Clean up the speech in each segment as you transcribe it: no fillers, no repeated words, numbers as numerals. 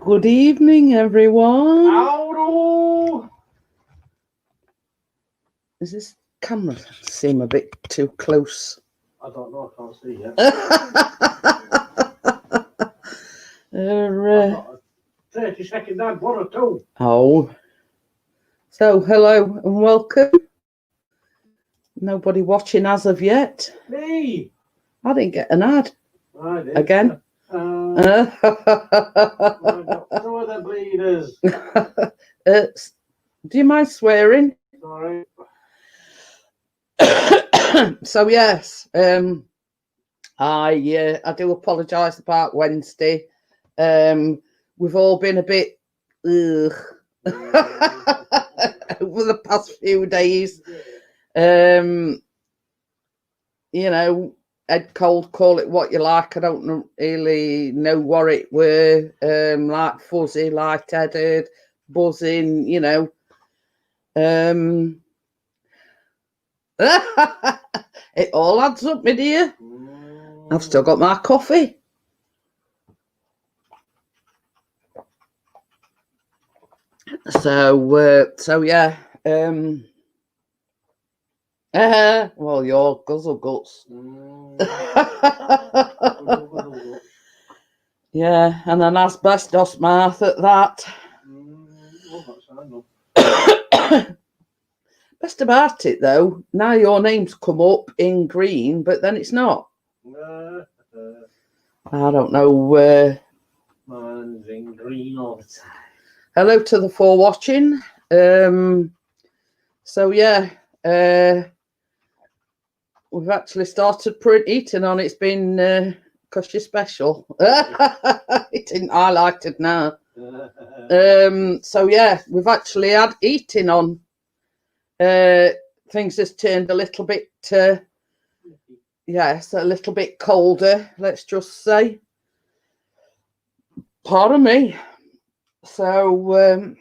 Good evening, everyone. Howdy! Does this camera seem a bit too close? I don't know, I can't see yet. I've got a 30-second ad, 1 or 2. Oh. So, hello and welcome. Nobody watching as of yet. Me! I didn't get an ad. I did. Again? I got 2 of the bleeders. Do you mind swearing? Sorry. So yes, I do apologise about Wednesday. We've all been a bit over the past few days. You know, head cold, call it what you like. I don't really know what it were. Like fuzzy, light-headed, buzzing, you know. It all adds up, my dear. I've still got my coffee. So yeah. Well, your guzzle guts. Yeah, and an asbestos mouth at that. Best about it though, now your name's come up in green, but then it's not. I don't know. Mine's in green all the time. Hello to the 4 watching. So yeah, we've actually started eating on. It's been because you're special. It didn't highlighted now. So yeah, we've actually had eating on. Things has turned a little bit, yes, a little bit colder, let's just say. Pardon me. So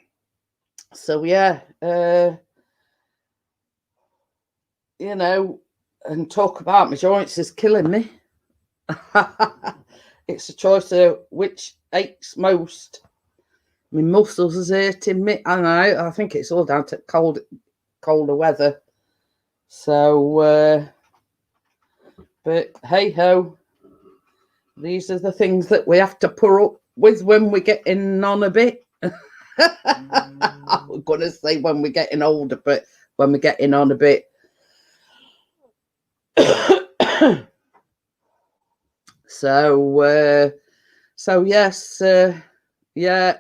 yeah, you know, and talk about my joints is killing me. It's a choice of which aches most. My muscles is hurting me. I think it's all down to colder weather. So, but hey ho, these are the things that we have to put up with when we get in on a bit. I'm going to say when we're getting older, but when we're getting on a bit. So yes, yeah,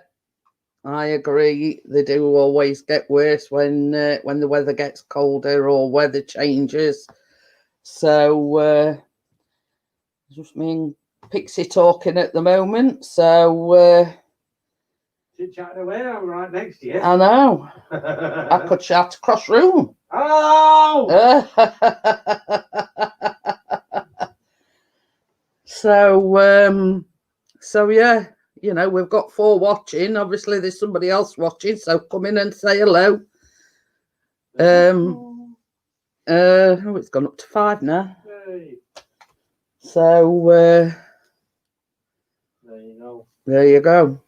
I agree. They do always get worse when the weather gets colder or weather changes. So just me and Pixie talking at the moment. So Chit-chatting away, I'm right next to you. I know. I could shout across room. Hello! So yeah, you know, we've got 4 watching. Obviously, there's somebody else watching, so come in and say hello. Oh, it's gone up to 5 now. Hey. So There you go. there you go.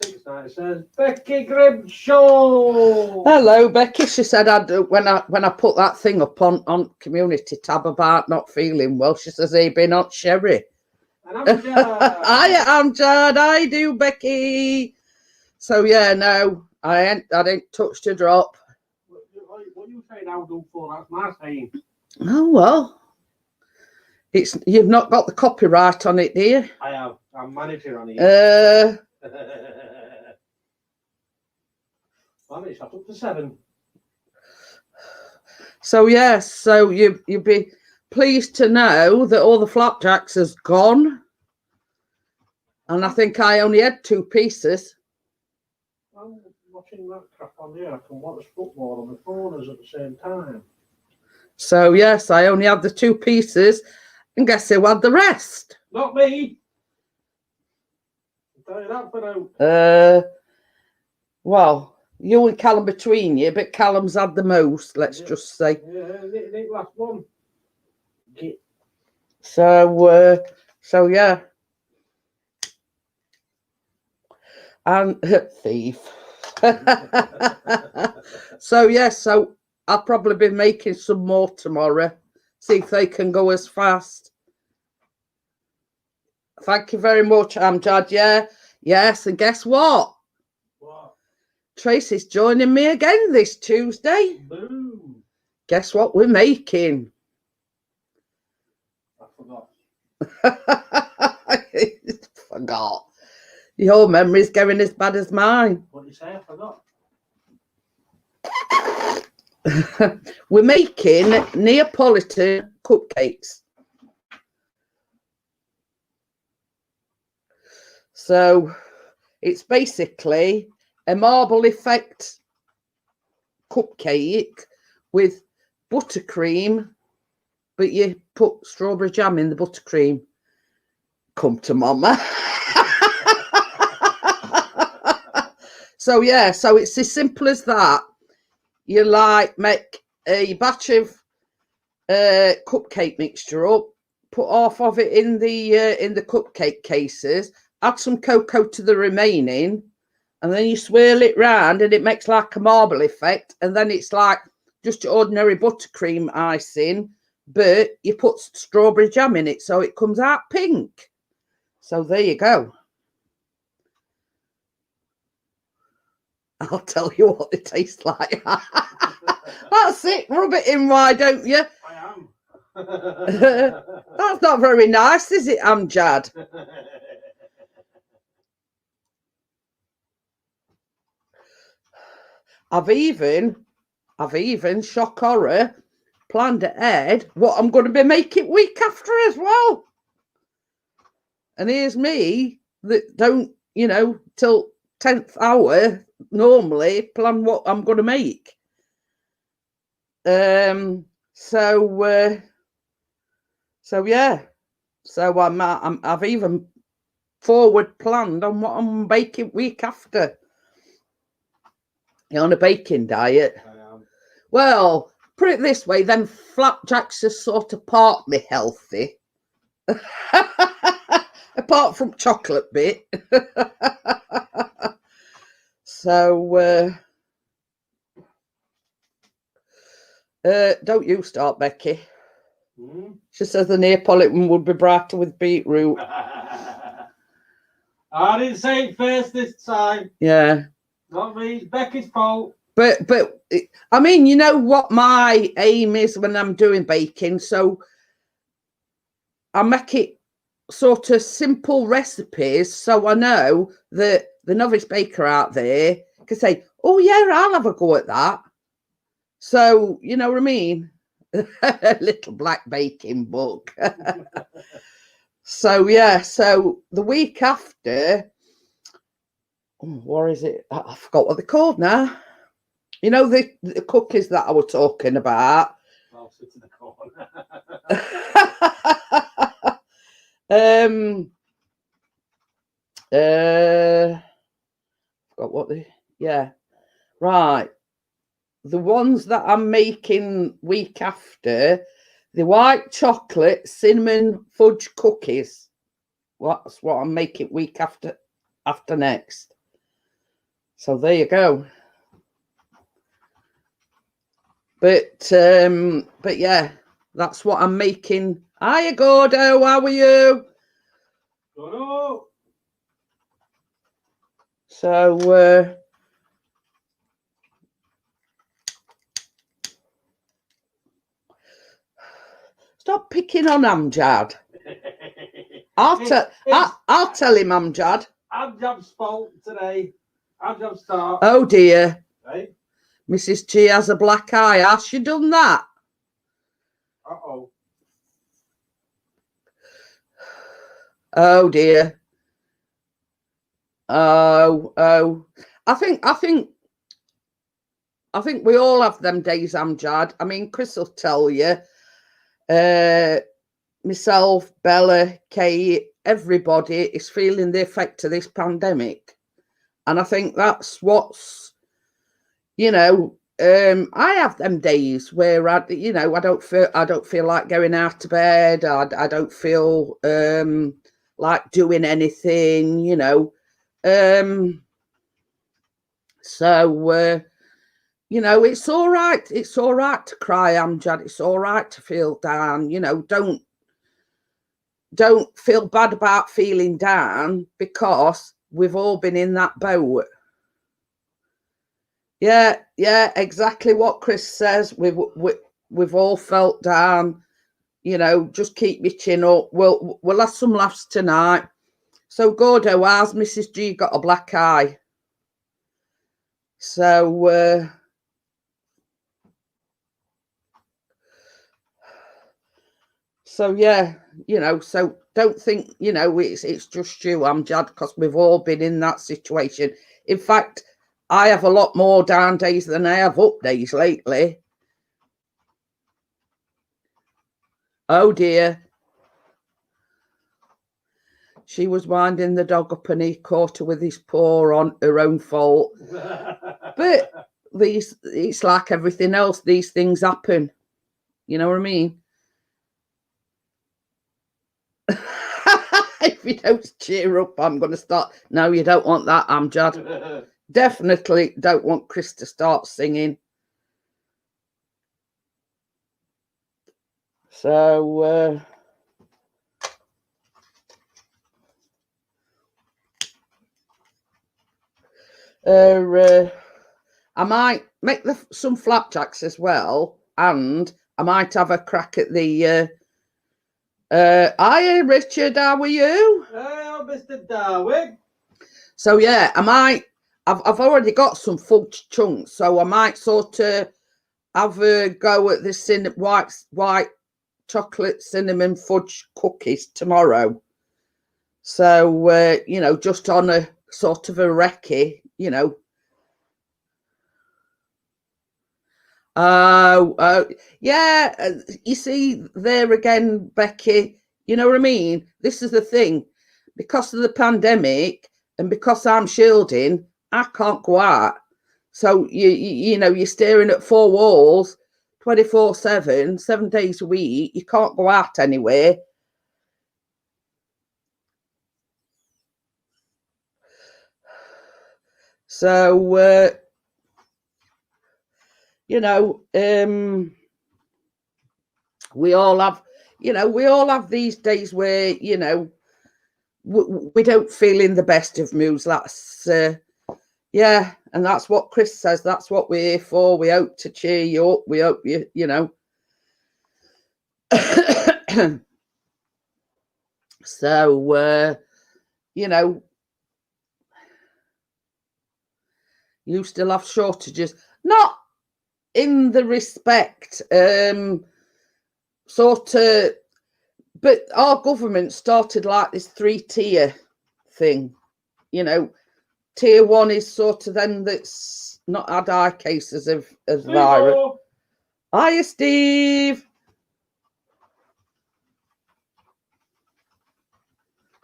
6 night says Becky Grimshaw. Hello, Becky. She said when I put that thing up on community tab about not feeling well, she says, "Hey, been on Sherry." And I'm Jad. I'm Jad. I do, Becky. So yeah, no, I didn't touch the drop. What you saying I'll do for? That's my saying. Oh well, you've not got the copyright on it, dear. I have. I'm manager on it. Well, it's up to 7. So yes, so you'd be pleased to know that all the flapjacks has gone, and I think I only had 2 pieces. I'm watching that crap on here. I can watch football on the corners at the same time. So yes, I only had the 2 pieces, and guess who had the rest? Not me. I'll tell you that for now. Well, you and Callum between you, but Callum's had the most, let's just say. Yeah, Nick last one. So yeah. And thief. So yes, so I'll probably be making some more tomorrow. See if they can go as fast. Thank you very much, Amjad. Yeah, yes, and guess what? What? Tracy's joining me again this Tuesday. Boom. Guess what we're making? I forgot. Forgot. Your memory's going as bad as mine. What did you say? I forgot. We're making Neapolitan cupcakes. So it's basically a marble effect cupcake with buttercream, but you put strawberry jam in the buttercream. Come to mama. So yeah, so it's as simple as that. You like make a batch of cupcake mixture up, put half of it in the cupcake cases, add some cocoa to the remaining, and then you swirl it round and it makes like a marble effect, and then it's like just ordinary buttercream icing, but you put strawberry jam in it so it comes out pink. So there you go. I'll tell you what they taste like. That's it. Rub it in, why don't you? I am. That's not very nice, is it, Amjad? I've even shock horror planned ahead what I'm going to be making week after as well. And here's me that don't, till 10th hour normally plan what I'm going to make. So yeah. So I've even forward planned on what I'm baking week after. You're on a baking diet? I am. Well, put it this way, then flapjacks are sort of partly healthy. Apart from chocolate bit. So don't you start, Becky. She says the Neapolitan would be brighter with beetroot. I didn't say it first this time. Yeah. Not me, it's Becky's fault. But I mean, you know what my aim is when I'm doing baking, so I make it sort of simple recipes, so I know that the novice baker out there can say, oh yeah, I'll have a go at that. So you know what I mean? A little black baking book. So yeah, so the week after, what is it? I forgot what they're called now. You know the cookies that I was talking about. I'll sit in the corner. Forgot what they. Yeah, right. The ones that I'm making week after, the white chocolate cinnamon fudge cookies. That's what I'm making week after next. So there you go. But yeah, that's what I'm making. Hiya, Gordo. How are you? Hello. So stop picking on Amjad. I'll tell him, Amjad. Amjad's fault today. Amjad's start. Oh dear. Right? Mrs. G has a black eye. Has she done that? Uh-oh. Oh dear. Oh. I think we all have them days, Amjad. I mean, Chris will tell you. Myself, Bella, Kate, everybody is feeling the effect of this pandemic. And I think that's what's, I have them days where I don't feel like going out to bed. I don't feel like doing anything, So, you know, it's all right. It's all right to cry, Amjad. It's all right to feel down. You know, don't feel bad about feeling down, because we've all been in that boat. Yeah, exactly what Chris says. We've all felt down. You know, just keep your chin up. We'll have some laughs tonight. So, Gordo, how's Mrs. G got a black eye? So, yeah, you know, so don't think, you know, it's just you, Amjad, because we've all been in that situation. In fact, I have a lot more down days than I have up days lately. Oh dear. She was winding the dog up and he caught her with his paw on her own fault. But it's like everything else. These things happen. You know what I mean? If you don't cheer up, I'm going to start. No, you don't want that, Amjad. Definitely don't want Chris to start singing. So, I might make some flapjacks as well, and I might have a crack at the. Hiya, Richard. How are you? Oh, Mr. Darwin. So yeah, I might. I've already got some fudge chunks, so I might sort of have a go at the white chocolate cinnamon fudge cookies tomorrow. So you know, just on a sort of a recce, you know. Oh, yeah. You see, there again, Becky. You know what I mean? This is the thing. Because of the pandemic and because I'm shielding, I can't go out. So you know, you're staring at four walls 24/7, 7 days a week. You can't go out anywhere. So you know, we all have these days where, you know, we don't feel in the best of moods. That's yeah, and that's what Chris says. That's what we're here for. We hope to cheer you up. We hope you know. So you know, you still have shortages, not in the respect sort of, but our government started like this 3-tier thing. You know, tier 1 is sort of them that's not had high cases of virus. Hiya, Steve.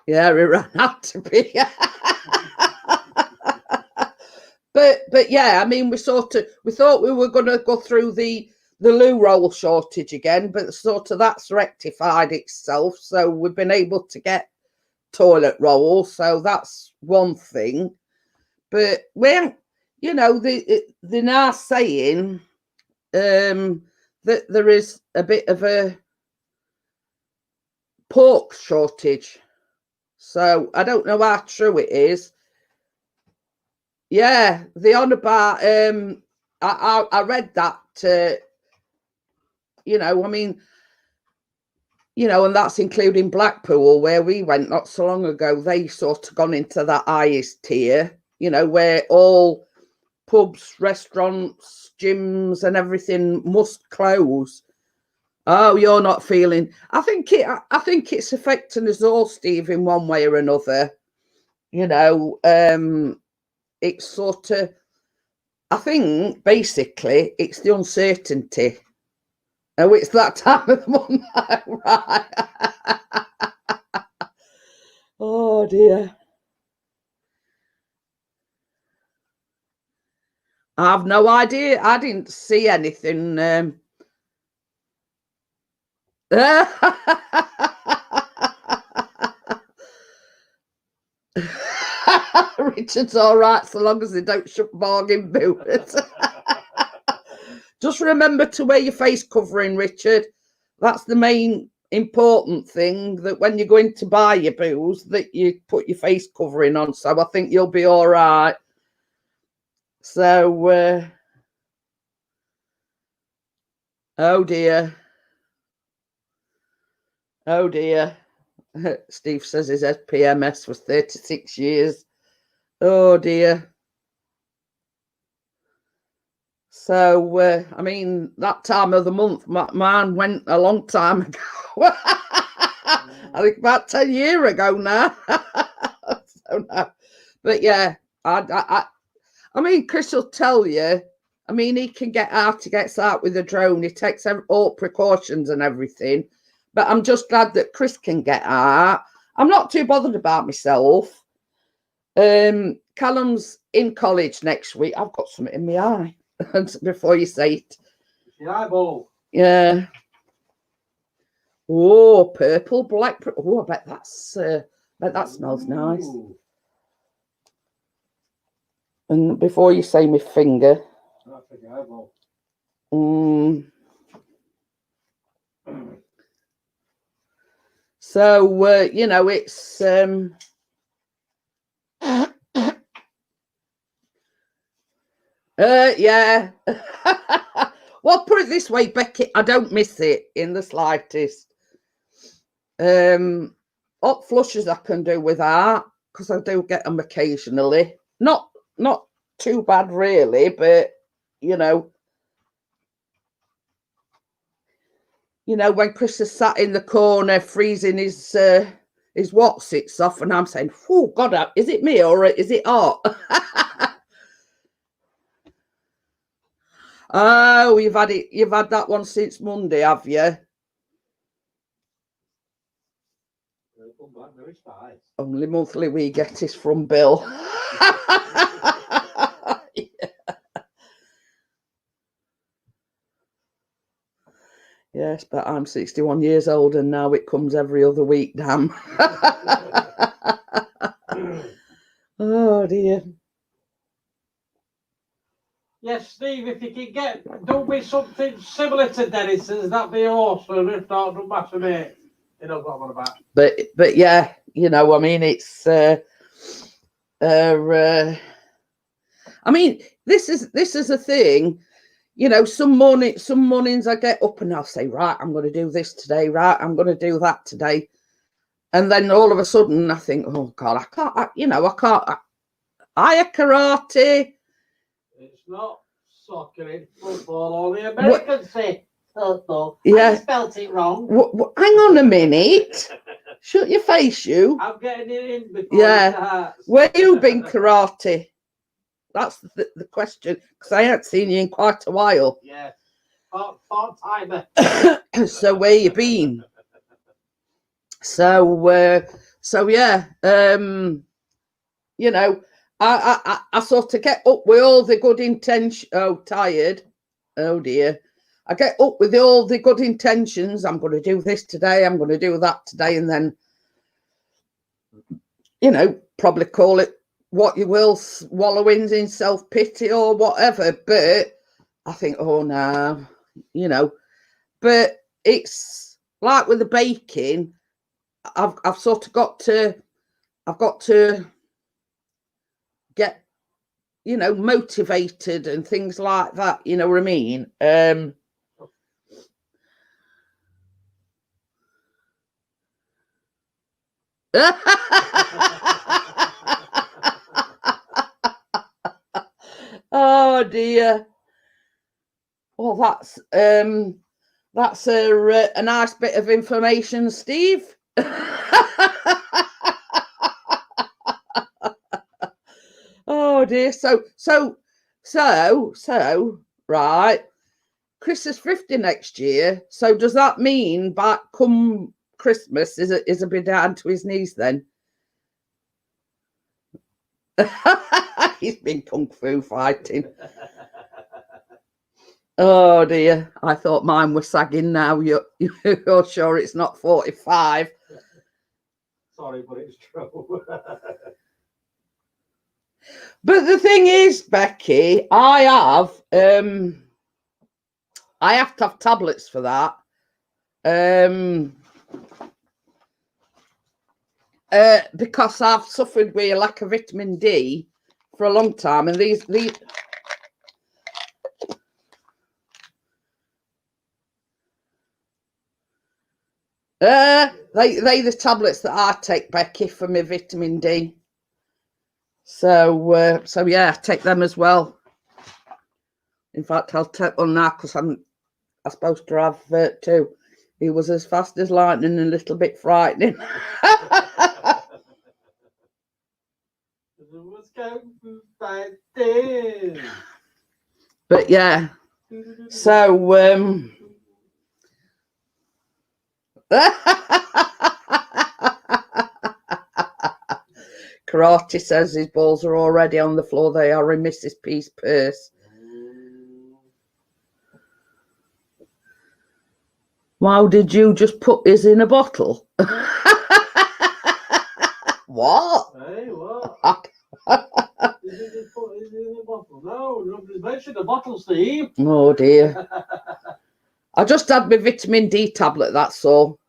Yeah, it ran out to be. But yeah, I mean, we thought we were going to go through the loo roll shortage again, but sort of that's rectified itself. So we've been able to get toilet roll. So that's one thing. But when, you know, they're now saying that there is a bit of a pork shortage. So I don't know how true it is. Yeah, they're on about I read that you know, I mean, you know, and that's including Blackpool, where we went not so long ago. They sort of gone into that highest tier, you know, where all pubs, restaurants, gyms and everything must close. Oh, you're not feeling. I think it's affecting us all, Steve, in one way or another. You know, it's sort of, I think basically it's the uncertainty. Oh, it's that time of the month now, right? Oh dear. I have no idea. I didn't see anything. Richard's all right so long as they don't shove bargain boots. Just remember to wear your face covering, Richard. That's the main important thing, that when you're going to buy your booze, that you put your face covering on. So I think you'll be all right. So, oh dear. Oh dear. Steve says his SPMS was 36 years. Oh dear. So, I mean, that time of the month, mine went a long time ago. I think about 10 years ago now. So, no. But yeah, I mean, Chris will tell you. I mean, he can get out. He gets out with a drone. He takes all precautions and everything. But I'm just glad that Chris can get out. I'm not too bothered about myself. Callum's in college next week. I've got something in my eye. Before you say it. Your eyeball. Yeah. Oh, purple, black. Oh, I bet that smells nice. Ooh, And before you say my finger. that's a good eyeball. So, you know, it's yeah. Well, put it this way, Becky, I don't miss it in the slightest. Hot flushes I can do without, because I do get them occasionally. Not too bad really, but you know, when Chris is sat in the corner freezing his Wotsits off, and I'm saying, "Oh God, is it me or is it hot?" Oh, you've had that one since Monday, have you? Only monthly we get is from Bill. Yes, but I'm 61 years old and now it comes every other week, damn. Oh dear. Yes, Steve, if you can don't be something similar to Dennison's, that'd be awesome. If not, don't matter, mate. You know what I'm on about. But yeah, I mean, it's I mean, this is a thing. Some mornings I get up and I'll say, right, I'm going to do this today. Right, I'm going to do that today. And then all of a sudden I think, oh God, I can't, I can't. Higher karate. It's not soccer, it's football, or the Americans say football. Yeah. I spelt it wrong. Hang on a minute. Shut your face, you. I'm getting it in before Yeah. it starts. Where you been karate? That's the question, because I haven't seen you in quite a while. Yeah. Part-timer. So where you been? So yeah, I sort of get up with all the good intention. Oh, tired. Oh dear. I get up with all the good intentions. I'm going to do this today. I'm going to do that today. And then, probably call it what you will, wallowing in self-pity or whatever. But I think, oh no, but it's like with the baking. I've sort of got to get, motivated and things like that. You know what I mean? Oh dear. Well, that's a nice bit of information, Steve. Oh dear. So right. Chris is 50 next year. So does that mean back come Christmas is a bit down to his knees then? He's been kung fu fighting. Oh dear. I thought mine was sagging now. You're sure it's not 45? Sorry, but it's true. But the thing is, Becky, I have to have tablets for that. Because I've suffered with a lack of vitamin D for a long time, and these they the tablets that I take, Becky, for my vitamin D. So yeah, I take them as well. In fact, I'll take one now because I'm supposed to have two. He was as fast as lightning and a little bit frightening. But yeah, so Karate says his balls are already on the floor. They are in Mrs. P's purse. Wow, did you just put his in a bottle? What? Hey, what? Did you just put his in a bottle? No, nobody's mentioned the bottle, Steve. Oh dear. I just had my vitamin D tablet, that's all.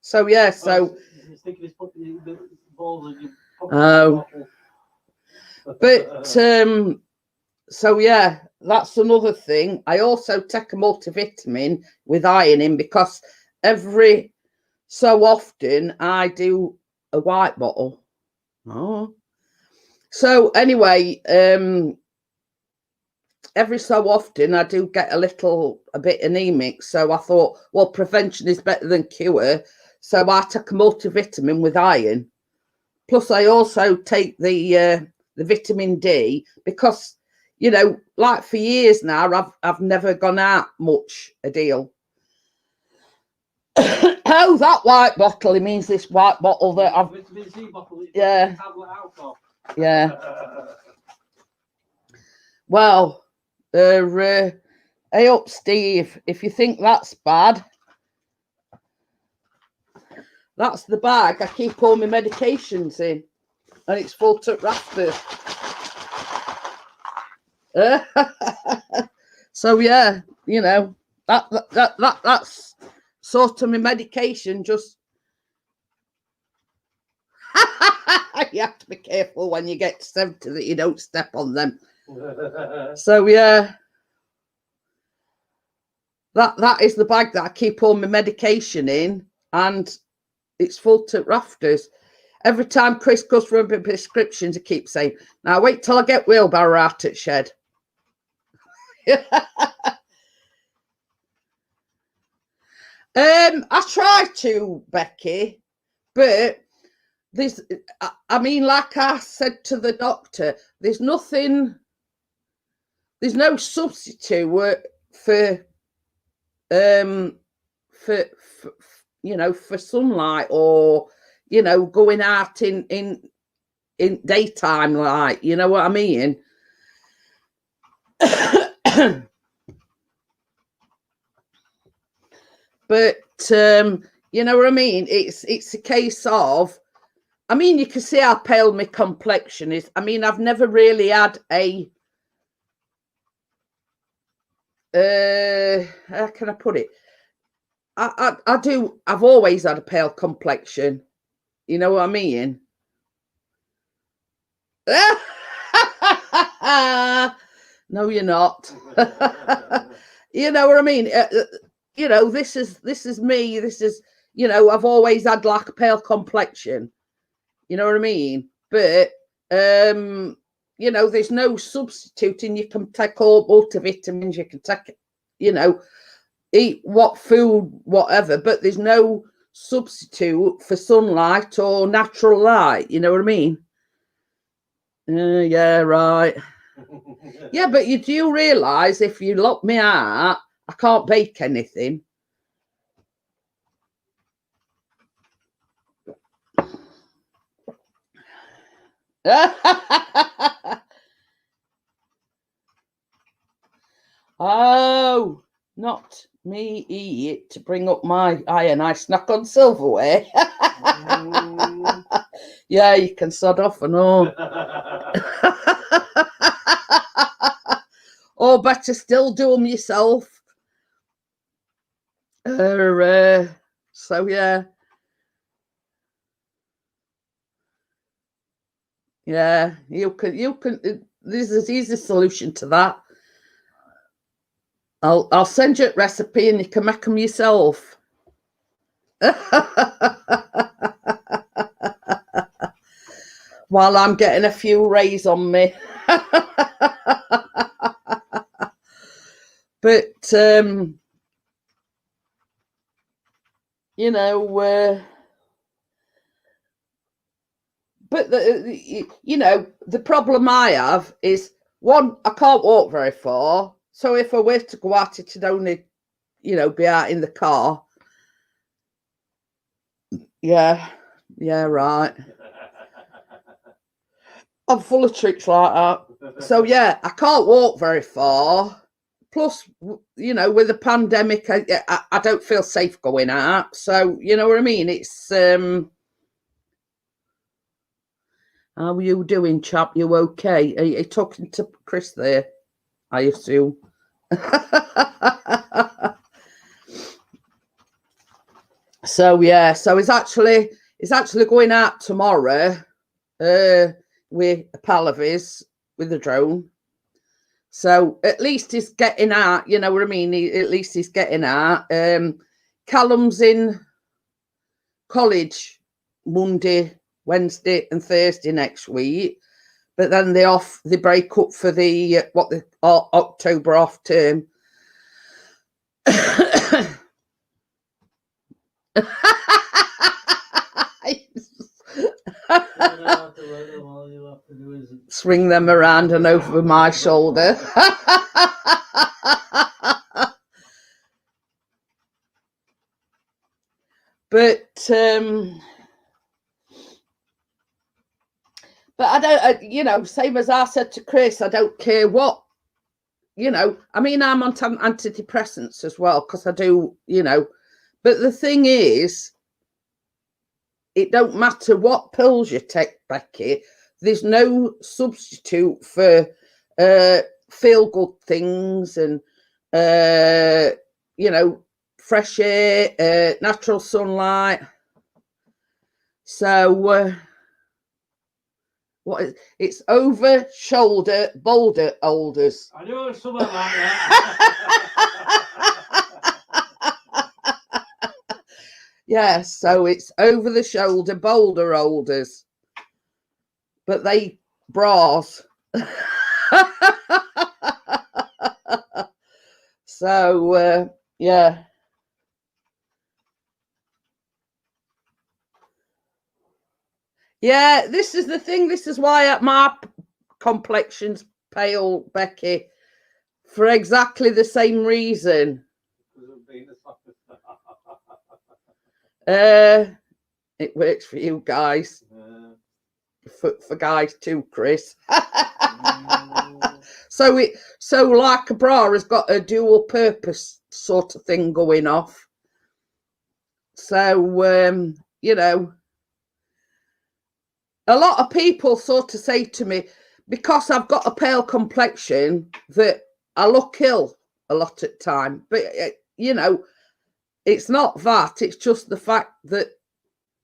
So yeah, so He's thinking he's putting the balls in your oh. But so yeah, that's another thing. I also take a multivitamin with iron in because every so often I do a white bottle. Oh. So anyway, every so often I do get a bit anemic. So I thought, well, prevention is better than cure. So I take a multivitamin with iron. Plus I also take the vitamin D because, you know, like for years now, I've never gone out much a deal. Oh, that white bottle, it means this white bottle that I've... Vitamin C bottle. Yeah. Tablet out of. Yeah. Well, hey up, Steve. If you think that's bad, that's the bag I keep all my medications in, and it's full to rafters. So yeah, you know, that's sort of my medication. Just you have to be careful when you get to 70 that you don't step on them. So yeah, that is the bag that I keep all my medication in, and it's full to rafters. Every time Chris goes for a prescriptions, he keeps saying, "Now wait till I get wheelbarrow out at shed." I try to, Becky, but there's, I mean, like I said to the doctor, there's no substitute for you know, for sunlight or, you know, going out in daytime light, you know what I mean? But you know what I mean? It's a case of, I mean, you can see how pale my complexion is. I mean, I've never really had a how can I put it? I've always had a pale complexion. You know what I mean? No, you're not. You know what I mean? You know, this is me. This is, you know, I've always had like a pale complexion. You know what I mean? But you know, there's no substituting. You can take all multivitamins. You can take, you know, eat what food, whatever. But there's no substitute for sunlight or natural light. You know what I mean? Yeah, right. Yeah, but you do realise if you lock me out, I can't bake anything. Oh, not me eat to bring up my iron. I snack on silverware. Yeah, you can sod off and all. or better still, do them yourself. So yeah. Yeah, you can. This is easy solution to that. I'll send you a recipe and you can make them yourself. While I'm getting a few rays on me. But you know, but the problem I have is, one, I can't walk very far. So if I were to go out, it'd only, be out in the car. Yeah, right. I'm full of tricks like that. So yeah, I can't walk very far. Plus, with the pandemic, I don't feel safe going out. So you know what I mean? It's how are you doing, chap? You okay? Are you talking to Chris there? I assume. So yeah, so it's actually going out tomorrow with a pal of his with a drone. So at least he's getting out, you know what I mean? At least he's getting out. Callum's in college Monday, Wednesday and Thursday next week. But then they break up for the October off term. Swing them around and over my shoulder. But I don't, same as I said to Chris, I don't care what, I mean, I'm on antidepressants as well, because I do, but the thing is, it don't matter what pills you take, Becky, there's no substitute for feel-good things and, fresh air, natural sunlight. So, it's over shoulder boulder holders. I knew it was something like that. Yeah, so it's over the shoulder boulder holders, but they bras. So yeah. Yeah, this is the thing. This is why my complexion's pale, Becky, for exactly the same reason. It works for you guys. For guys too, Chris. So like a bra has got a dual purpose sort of thing going off. So a lot of people sort of say to me, because I've got a pale complexion, that I look ill a lot at time. But, it's not that. It's just the fact that,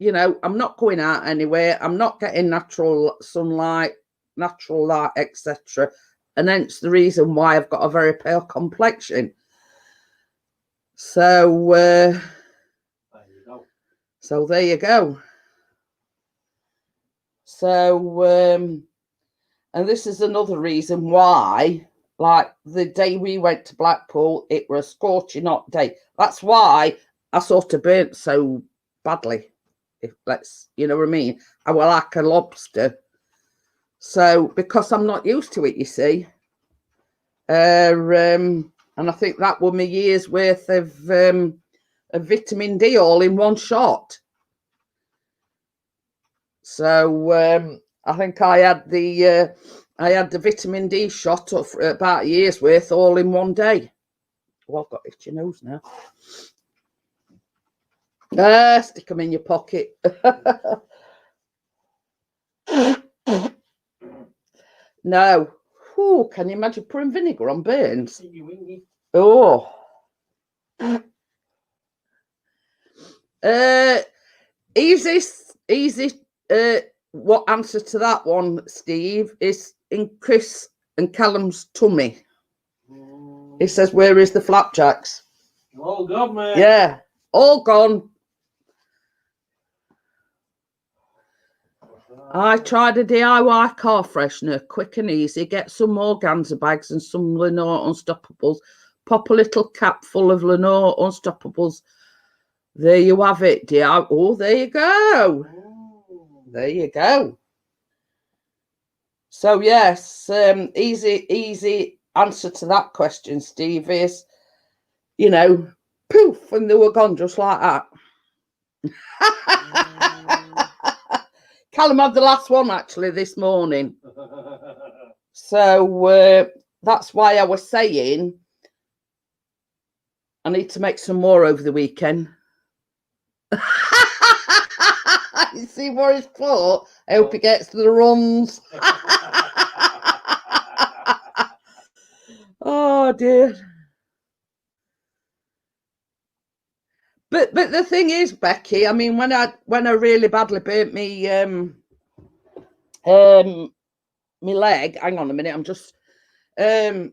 I'm not going out anywhere. I'm not getting natural sunlight, natural light, etc. And hence the reason why I've got a very pale complexion. So, there you go. So there you go. So, and this is another reason why, like the day we went to Blackpool, it was a scorching hot day. That's why I sort of burnt so badly. You know what I mean? I was like a lobster. So, because I'm not used to it, you see. And I think that was my year's worth of vitamin D all in one shot. So I think I had the vitamin D shot for about a year's worth all in one day. Well, I've got itchy nose now. Stick them in your pocket. No. Whew, can you imagine pouring vinegar on burns? You wingy. Oh. Easy. What answer to that one, Steve, is in Chris and Callum's tummy. He says, "Where is the flapjacks?" All gone, mate. Yeah, all gone. I tried a DIY car freshener, quick and easy. Get some organza bags and some Lenore Unstoppables. Pop a little cap full of Lenore Unstoppables. There you have it, dear. Oh, there you go. There you go. So yes, easy answer to that question, Steve, is, you know, poof, and they were gone just like that. Callum had the last one actually this morning. So that's why I was saying I need to make some more over the weekend. You see what it's for? I hope he gets the runs. Oh dear. But the thing is, Becky, I mean, when I really badly burnt me my leg, hang on a minute, I'm just Bella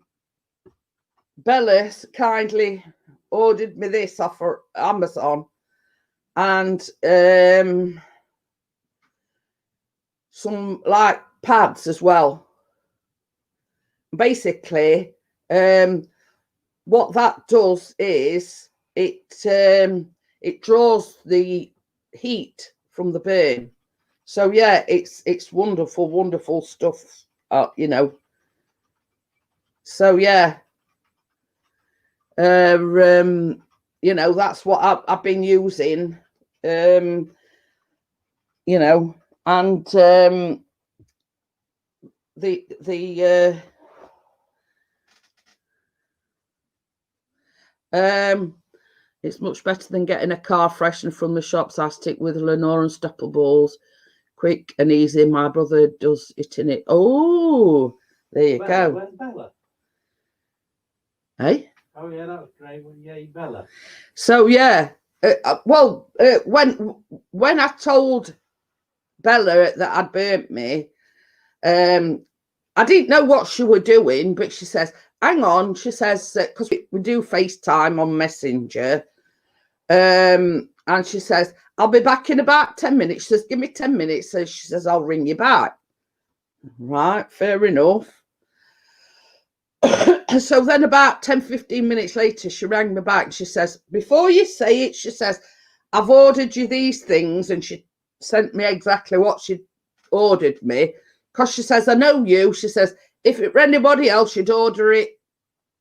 kindly ordered me this off of Amazon, and some like pads as well. Basically, what that does is it draws the heat from the burn. So yeah, it's wonderful stuff, you know. So yeah, you know, that's what I've been using, you know, and it's much better than getting a car freshener from the shops. I stick with Lenore Unstoppables. Quick and easy. My brother does it in it. Oh, there you go. Where's Bella? Hey? Oh yeah, that was great. Well, yeah, Bella. So yeah, when I told Bella that I'd burnt me, I didn't know what she were doing, but she says, "Hang on," she says, because we do FaceTime on Messenger, and she says, "I'll be back in about 10 minutes." She says, "Give me 10 minutes." So she says, "I'll ring you back." Right, fair enough. So then about 10-15 minutes later, she rang me back. She says, "Before you say it," she says, "I've ordered you these things." And she sent me exactly what she'd ordered me. Because she says, "I know you." She says, "If it were anybody else, you'd order it,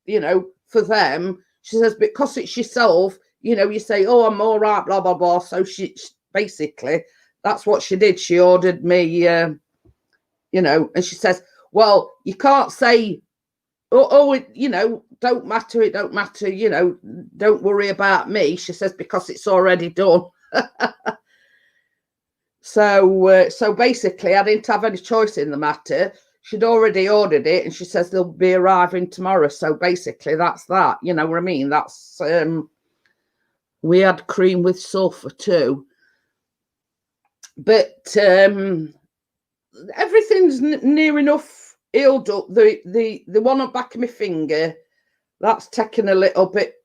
you know, for them." She says, "Because it's yourself, you know, you say, 'Oh, I'm all right, blah, blah, blah.'" So she basically, that's what she did. She ordered me, you know, and she says, "Well, you can't say, oh, you know, don't matter, it don't matter, you know, don't worry about me." She says, "Because it's already done." So basically, I didn't have any choice in the matter. She'd already ordered it, and she says they'll be arriving tomorrow. So basically, that's that. You know what I mean? That's we had cream with sulfur too, but everything's near enough healed up. The one on the back of my finger, that's taken a little bit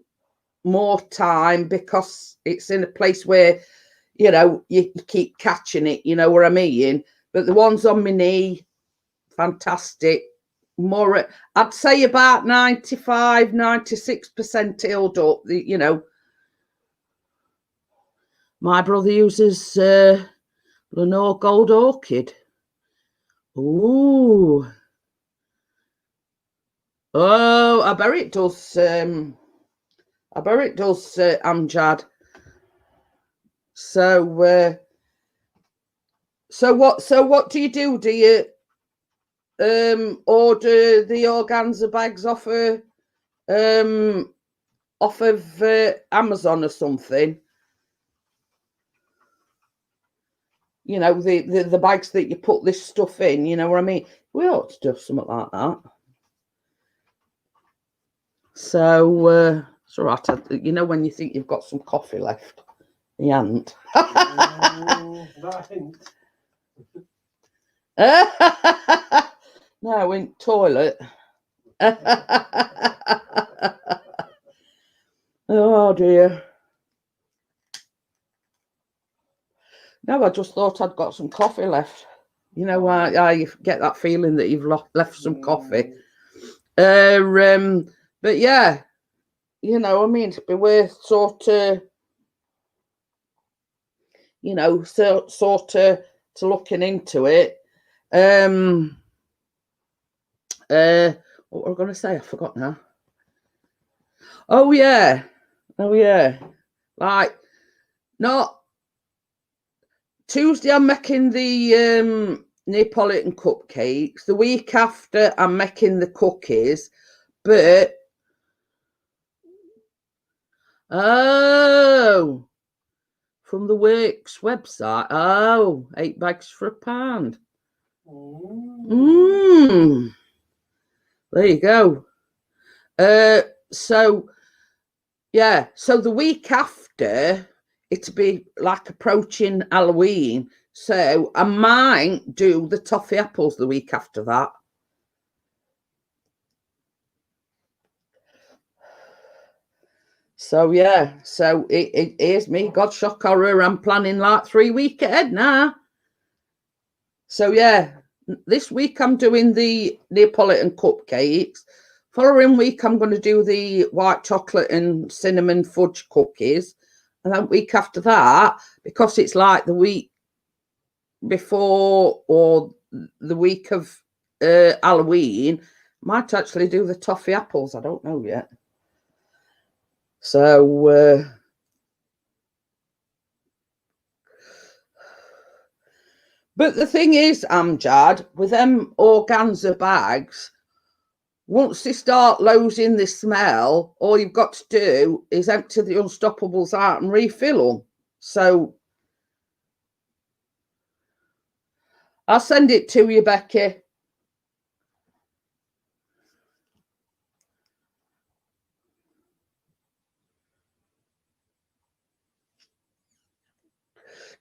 more time because it's in a place where, you know, you keep catching it, you know what I mean? But the ones on my knee, fantastic. More, I'd say about 95-96% healed up. You know, my brother uses Lenore Gold Orchid. Ooh. Oh, I bet it does. Amjad. So what do you do? Do you order the organza bags off of Amazon or something? You know, the bags that you put this stuff in, you know what I mean? We ought to do something like that. So it's all right. You know when you think you've got some coffee left, you haven't. That hint. No, in toilet. Oh dear. No, I just thought I'd got some coffee left. You know, I get that feeling that you've left some coffee. But yeah, you know, I mean, it'd be worth sort of, you know, sort of to looking into it. What were I going to say? I forgot now. Oh yeah, like not Tuesday. I'm making the Neapolitan cupcakes. The week after, I'm making the cookies. But from the Works website. Oh, 8 bags for £1. There you go. So yeah, so the week after, it'll be like approaching Halloween. So I might do the toffee apples the week after that. So yeah, so it is me, God shock horror. I'm planning like 3 weeks ahead now. So yeah, this week I'm doing the Neapolitan cupcakes. Following week I'm going to do the white chocolate and cinnamon fudge cookies. And then week after that, because it's like the week before or the week of Halloween, might actually do the toffee apples. I don't know yet. So but the thing is, Amjad, with them organza bags, once they start losing the smell, all you've got to do is empty the Unstoppables out and refill them. So I'll send it to you, Becky.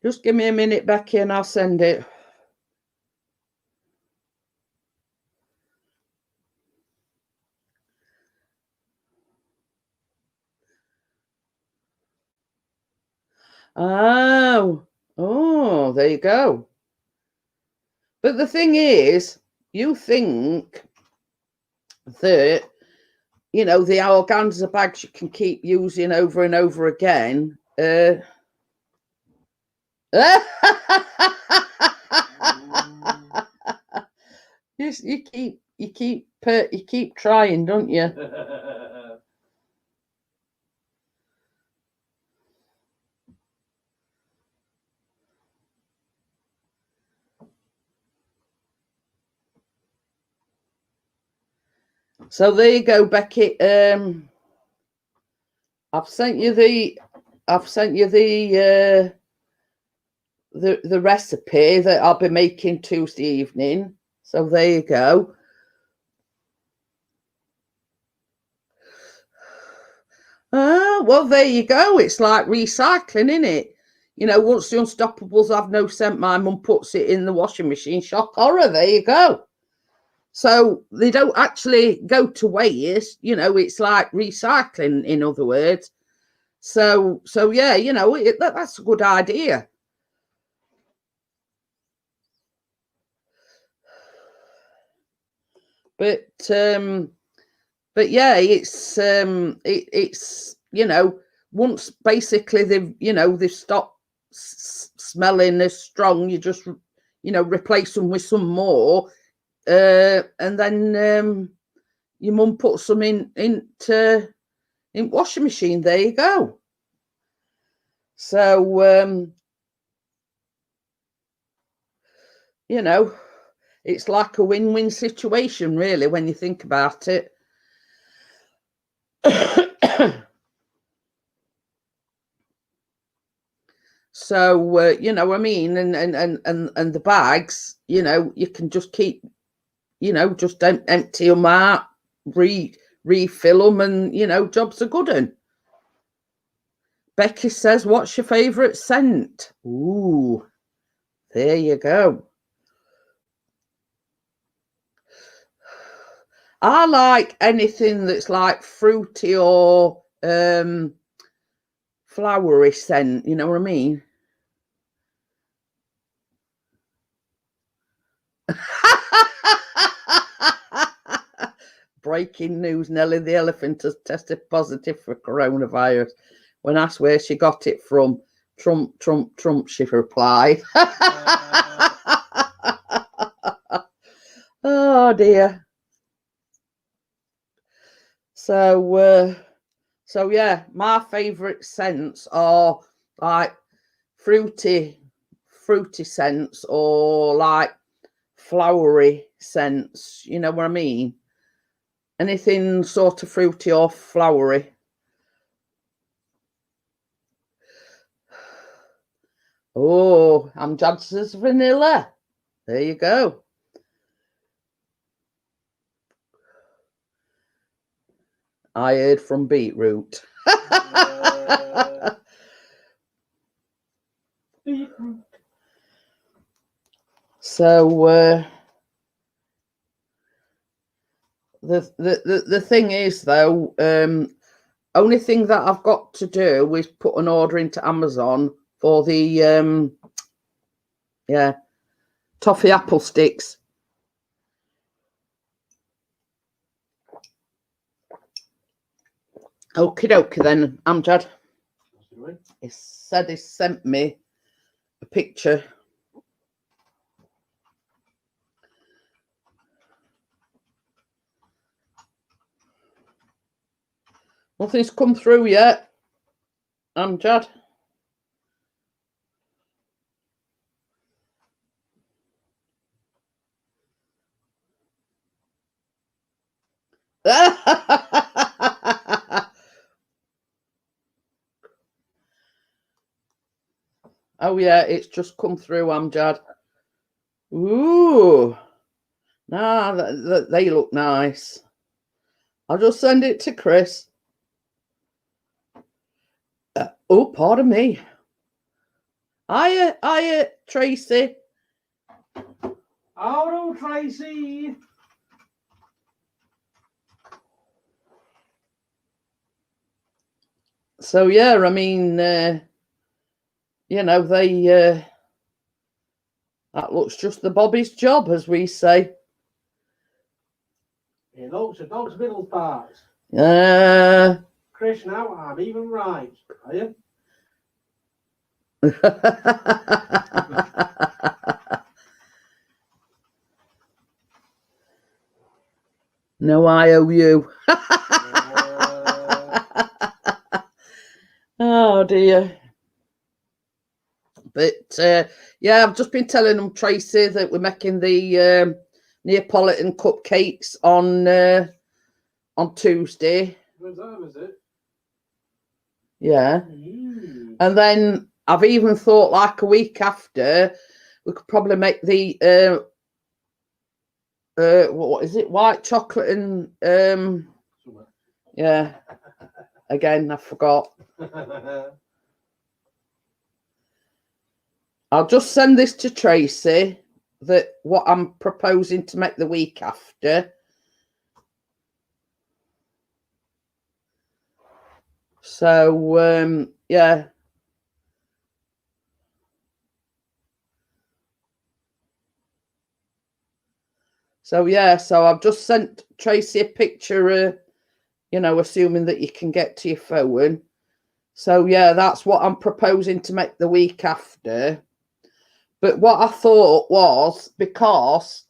Just give me a minute, Becky, and I'll send it. Oh, there you go. But the thing is, you think that, you know, the organza bags you can keep using over and over again. You keep trying, don't you? So there you go, Becky. I've sent you the recipe that I'll be making Tuesday evening. So there you go. Well, there you go. It's like recycling, isn't it? You know, once the Unstoppables have no scent, my mum puts it in the washing machine. Shock horror. There you go. So they don't actually go to waste. You know, it's like recycling, in other words. So yeah, you know, that's a good idea. But yeah, it's you know, once basically they've stopped smelling as strong, you just, you know, replace them with some more, and then your mum puts some in washing machine. There you go. So you know, it's like a win-win situation, really, when you think about it. So you know, I mean, and the bags, you know, you can just keep, you know, just empty them out, refill them, and jobs are good. And Becky says, "What's your favourite scent?" Ooh, there you go. I like anything that's like fruity or flowery scent. You know what I mean? Breaking news, Nelly the elephant has tested positive for coronavirus. When asked where she got it from, Trump, she replied. Oh dear. So yeah, my favourite scents are like fruity scents or like flowery scents. You know what I mean? Anything sort of fruity or flowery. Oh, Amjad says vanilla. There you go. I heard from beetroot. Beetroot. So the thing is though, only thing that I've got to do is put an order into Amazon for the toffee apple sticks. Okie dokie then, Amjad. He said he sent me a picture. Nothing's come through yet, Amjad. Oh yeah, it's just come through, Amjad. Ooh, nah, they look nice. I'll just send it to Chris. Oh, pardon me. Hiya, Tracy. Oh, Tracy. So yeah, I mean, they that looks just the Bobby's job, as we say. It looks a dog's middle parts. Chris, now I'm even right. Are you? No, I owe you. Oh dear. But yeah, I've just been telling them, Tracy, that we're making the Neapolitan cupcakes on Tuesday. When's that, is it? Yeah. And then I've even thought, like a week after, we could probably make the what is it? White chocolate and yeah. Again, I forgot. I'll just send this to Tracy, that what I'm proposing to make the week after. So yeah. So yeah, so I've just sent Tracy a picture, assuming that you can get to your phone. So yeah, that's what I'm proposing to make the week after. But what I thought was, because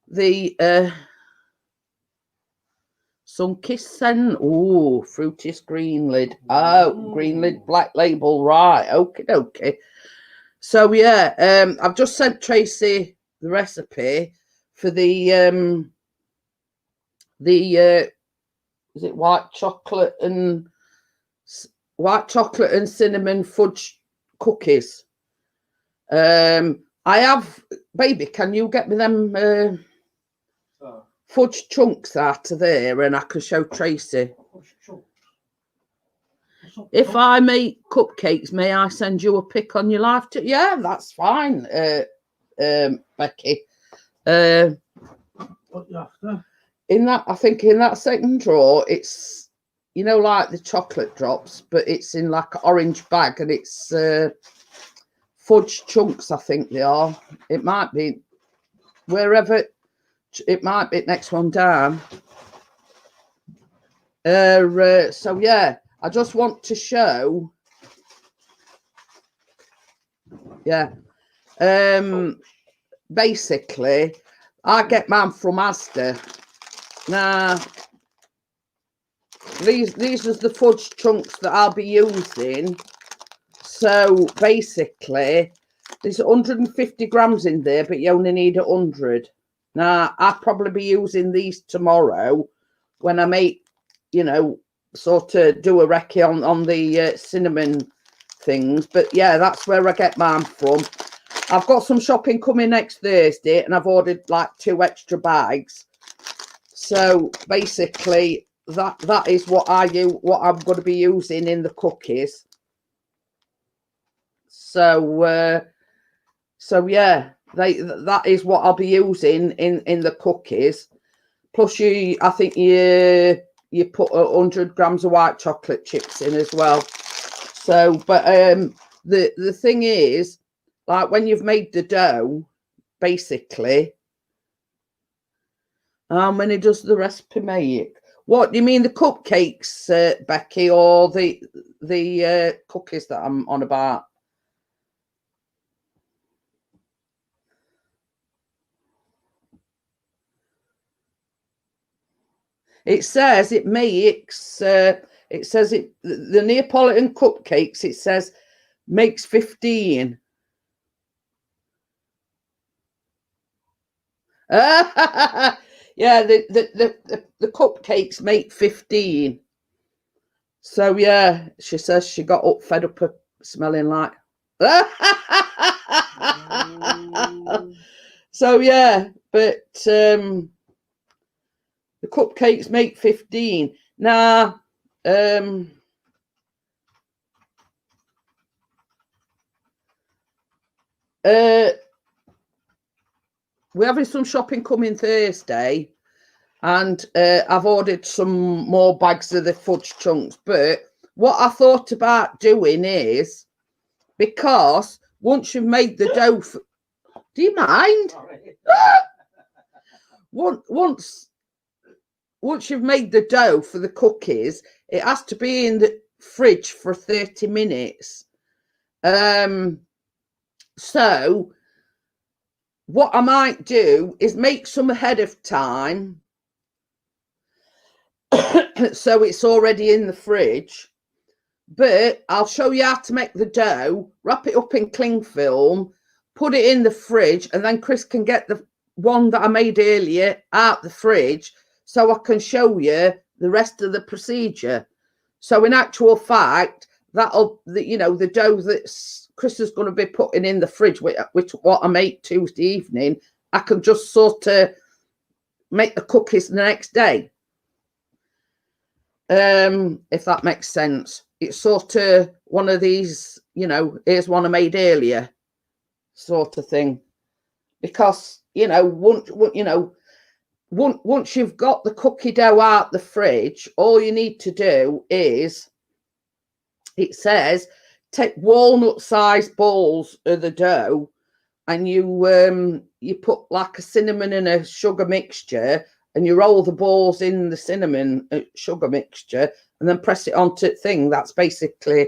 the Sunkist scent, oh, fruitiest green lid. Oh, green lid black label, right. Okay. So yeah, I've just sent Tracy the recipe for the is it white chocolate and cinnamon fudge cookies. I have, baby, can you get me them fudge chunks out of there, and I can show Tracy. If I make cupcakes, may I send you a pic on your live? Yeah, that's fine, Becky. What you after? In that, I think in that second drawer, it's, you know, like the chocolate drops, but it's in like an orange bag, and it's fudge chunks, I think they are. It might be wherever, it might be next one down. So yeah, I just want to show, yeah, basically I get mine from Asda. Now these are the fudge chunks that I'll be using. So basically there's 150 grams in there, but you only need 100. Now I'll probably be using these tomorrow when I make, you know, sort of do a recce on the cinnamon things. But yeah, that's where I get mine from. I've got some shopping coming next Thursday, and I've ordered like 2 extra bags. So basically that is what I'm going to be using in the cookies. So so yeah, that is what I'll be using in the cookies. Plus I think you put 100 grams of white chocolate chips in as well. So, but the thing is, like when you've made the dough, basically, how many does the recipe make? What do you mean, the cupcakes, Becky, or the cookies that I'm on about? It says it makes, it says the Neapolitan cupcakes, it says makes 15. Yeah, the cupcakes make 15. So yeah, she says she got fed up of smelling like. So yeah, but the cupcakes make 15. Now, we're having some shopping coming Thursday, and I've ordered some more bags of the fudge chunks. But what I thought about doing is, because once you've made the dough, do you mind? Once you've made the dough for the cookies, it has to be in the fridge for 30 minutes. So what I might do is make some ahead of time, so it's already in the fridge. But I'll show you how to make the dough, wrap it up in cling film, put it in the fridge, and then Chris can get the one that I made earlier out the fridge, so I can show you the rest of the procedure. So in actual fact, the dough that Chris is going to be putting in the fridge, which what I make Tuesday evening, I can just sort of make the cookies the next day. If that makes sense. It's sort of one of these, here's one I made earlier sort of thing. Because, once you've got the cookie dough out the fridge, all you need to do is, it says, take walnut-sized balls of the dough, and you put like a cinnamon and a sugar mixture, and you roll the balls in the cinnamon sugar mixture, and then press it onto the thing. That's basically,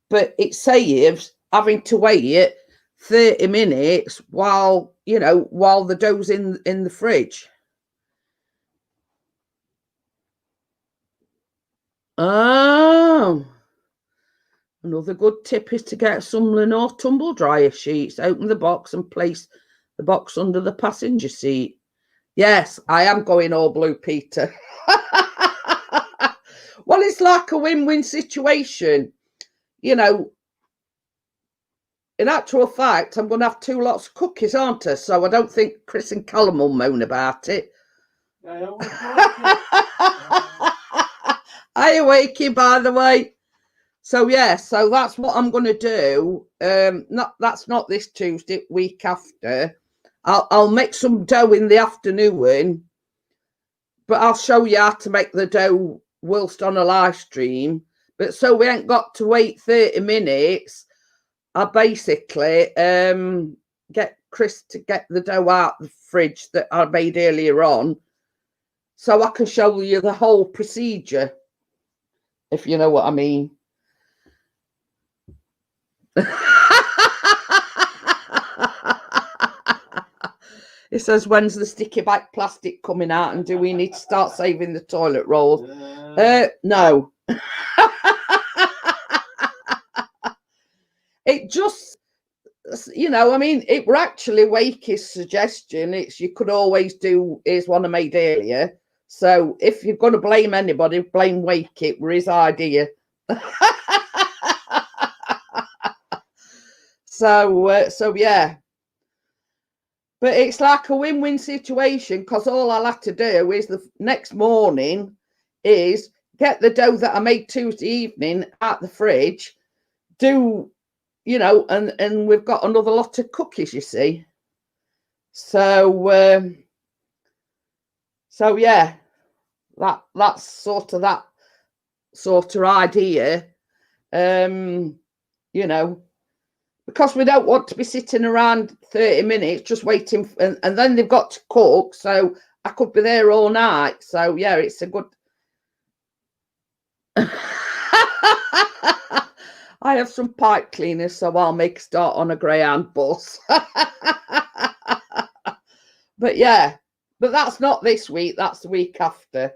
but it saves having to wait 30 minutes while the dough's in the fridge. Oh, another good tip is to get some Lenore tumble dryer sheets. Open the box and place the box under the passenger seat. Yes, I am going all blue, Peter. Well, it's like a win-win situation. in actual fact, I'm going to have 2 lots of cookies, aren't I? So I don't think Chris and Callum will moan about it. I always like it. Are you waking, by the way? So yeah, so that's what I'm going to do. That's not this Tuesday, week after. I'll make some dough in the afternoon, but I'll show you how to make the dough whilst on a live stream. But so we ain't got to wait 30 minutes. I basically get Chris to get the dough out the fridge that I made earlier on, so I can show you the whole procedure, if you know what I mean. It says, when's the sticky back plastic coming out, and do we need to start saving the toilet rolls? No. It just, you know, I mean, it were actually Wakey's suggestion. It's, you could always do, here's one I made earlier. So if you're going to blame anybody, blame Wakey. It were his idea. So yeah. But it's like a win-win situation, because all I'll have to do is the next morning is get the dough that I made Tuesday evening out the fridge, do, you know, and we've got another lot of cookies, you see. So yeah, that's sort of that sort of idea, you know, because we don't want to be sitting around 30 minutes just waiting, and then they've got to cook, so I could be there all night. So yeah, it's a good. I have some pipe cleaners, so I'll make a start on a Greyhound bus. But yeah, but that's not this week, that's the week after.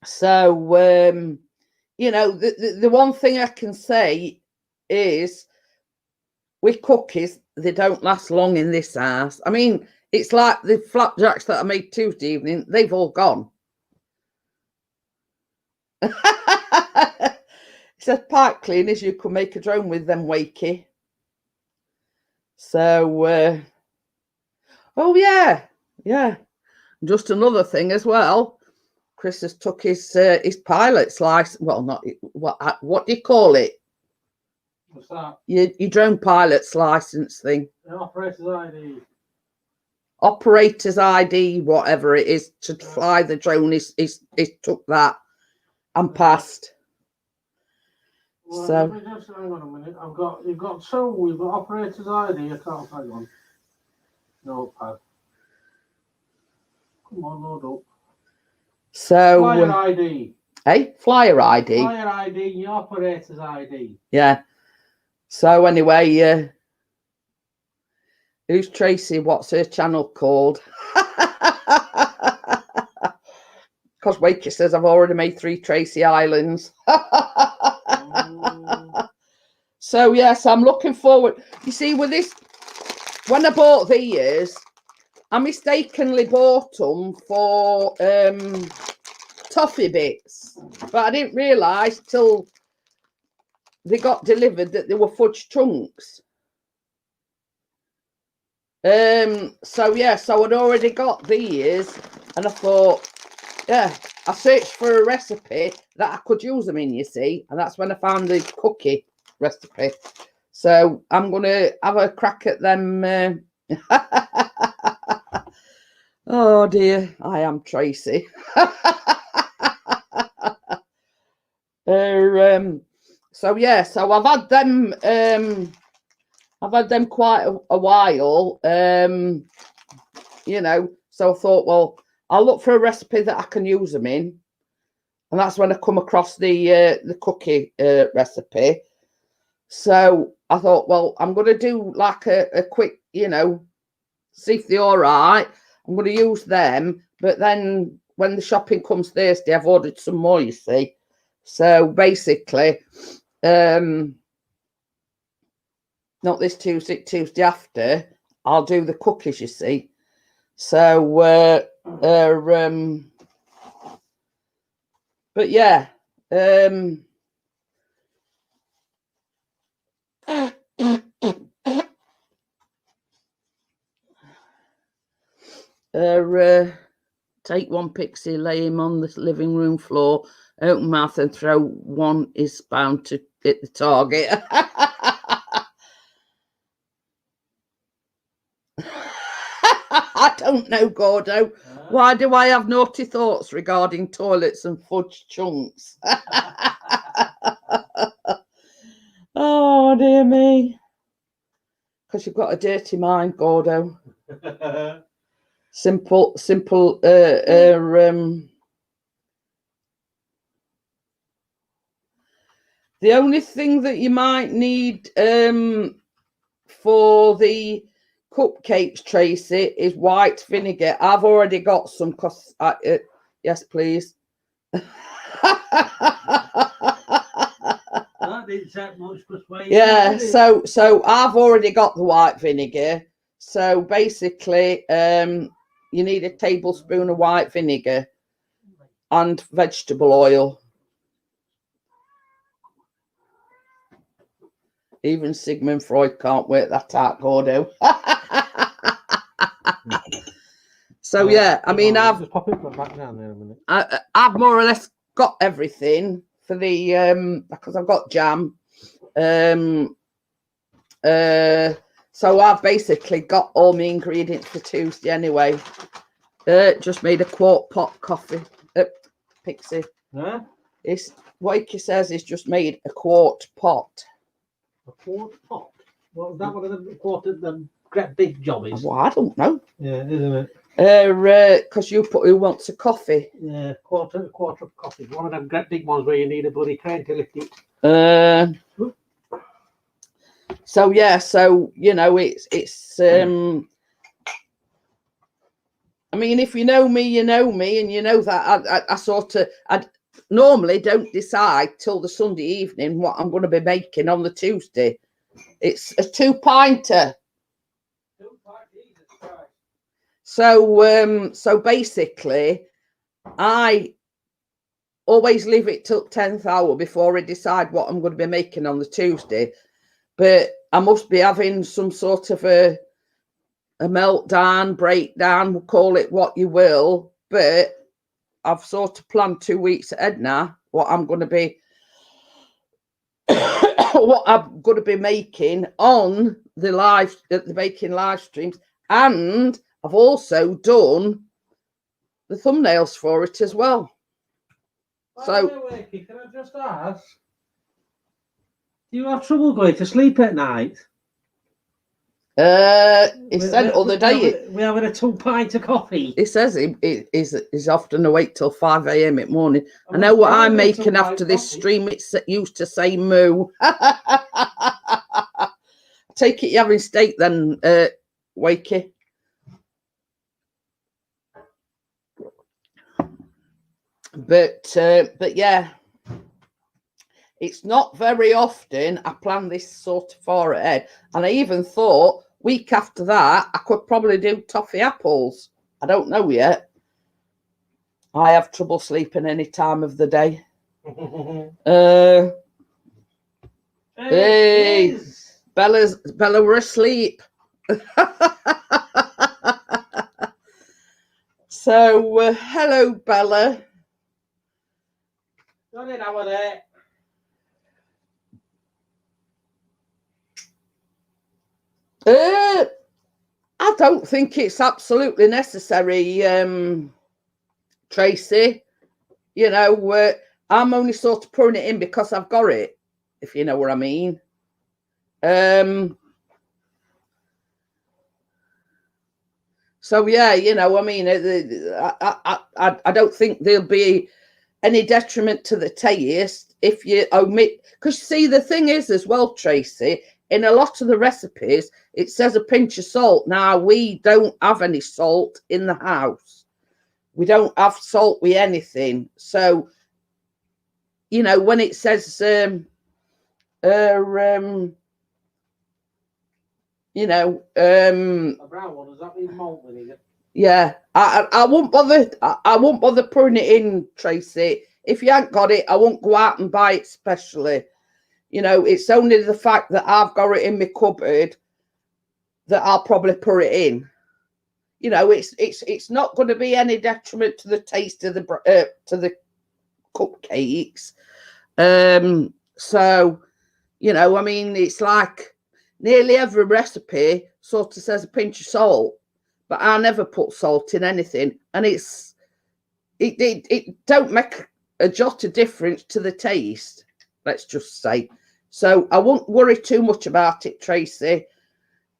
So you know, the one thing I can say is with cookies, they don't last long in this house. I mean, it's like the flapjacks that I made Tuesday evening, they've all gone. It says pipe cleaners, you could make a drone with them, Wakey. So oh yeah, just another thing as well. Chris has took his pilot's license. Well, not what do you call it? What's that? Your drone pilot's license thing. The operator's ID. Operator's ID, whatever it is, to fly the drone. Is took that and passed. Well, So let me just hang on a minute. We've got operator's ID. I can't hang on. Notepad. Come on, load up. So Flyer ID. Hey, flyer ID. Flyer ID, your operator's ID. Yeah. So anyway, who's Tracy? What's her channel called? Because Wakey says I've already made 3 Tracy Islands. So yes, I'm looking forward. You see, with this, when I bought these, I mistakenly bought them for toffee bits, but I didn't realise till they got delivered that they were fudge chunks. So yeah, so I'd already got these, and I thought, yeah, I searched for a recipe that I could use them in, you see, and that's when I found the cookie recipe. So I'm gonna have a crack at them. Oh dear, I am Tracy. So yeah, so I've had them quite a while, you know, so I thought, well, I'll look for a recipe that I can use them in, and that's when I come across the cookie recipe. So I thought, well, I'm going to do like a quick, you know, see if they're all right. I'm going to use them, but then when the shopping comes Thursday, I've ordered some more, you see. So basically, not this Tuesday after, I'll do the cookies, you see. So but yeah, Take one Pixie, lay him on the living room floor, open mouth and throw one is bound to hit the target. I don't know, Gordo. Why do I have naughty thoughts regarding toilets and fudge chunks? Oh, dear me. Because you've got a dirty mind, Gordo. Simple. The only thing that you might need for the cupcakes, Tracy, is white vinegar. I've already got some. Yes, please. That didn't take much persuasion. Yeah, so I've already got the white vinegar. So basically, you need a tablespoon of white vinegar and vegetable oil. Even Sigmund Freud can't work that out, Gordo. So yeah, I mean, just pop it back down there a minute. I've more or less got everything for the because I've got jam. So I've basically got all my ingredients for Tuesday anyway. Just made a quart pot coffee. Pixie. Huh? It's Wakey says he's just made a quart pot. A quart pot? What was that one of the quart of the great big jobbies? Well, I don't know. Yeah, isn't it? Because you put who wants a coffee. Yeah, quarter of coffee. One of them great big ones where you need a bloody crane to lift it. So yeah, so you know, it's I mean, if you know me, you know me, and you know that I sort of I normally don't decide till the Sunday evening what I'm going to be making on the Tuesday. It's a 2-pinter. So basically, I always leave it till 10th hour before I decide what I'm going to be making on the Tuesday. But I must be having some sort of a meltdown, breakdown, we'll call it what you will. But I've sort of planned 2 weeks ahead now what I'm going to be what I'm going to be making on the baking live streams, and I've also done the thumbnails for it as well. By the way, Wakey, can I just ask? Do you have trouble going to sleep at night? He said other day we're having a 2-pint of coffee. he says he's often awake till 5 a.m. in the morning. I know what I'm making after this stream. It's used to say moo. Take it you're having steak then, Wakey. But yeah, it's not very often I plan this sort of far ahead, and I even thought week after that I could probably do toffee apples. I don't know yet. I have trouble sleeping any time of the day. Hey, Bella, we're asleep. So hello, Bella. Got it over there. I don't think it's absolutely necessary, Tracy. You know, I'm only sort of pouring it in because I've got it, if you know what I mean. So yeah, you know, I mean, I don't think there'll be any detriment to the taste if you omit. Because see, the thing is as well, Tracy, in a lot of the recipes, it says a pinch of salt. Now, we don't have any salt in the house. We don't have salt with anything. So, you know, when it says, you know, a brown one, does that mean malt vinegar? Yeah, I won't bother. I won't bother putting it in, Tracy. If you ain't got it, I won't go out and buy it specially. You know, it's only the fact that I've got it in my cupboard that I'll probably put it in. You know, it's not going to be any detriment to the taste of the cupcakes. So, you know, I mean, it's like nearly every recipe sort of says a pinch of salt, but I never put salt in anything, and it don't make a jot of difference to the taste, let's just say. So I won't worry too much about it, Tracy.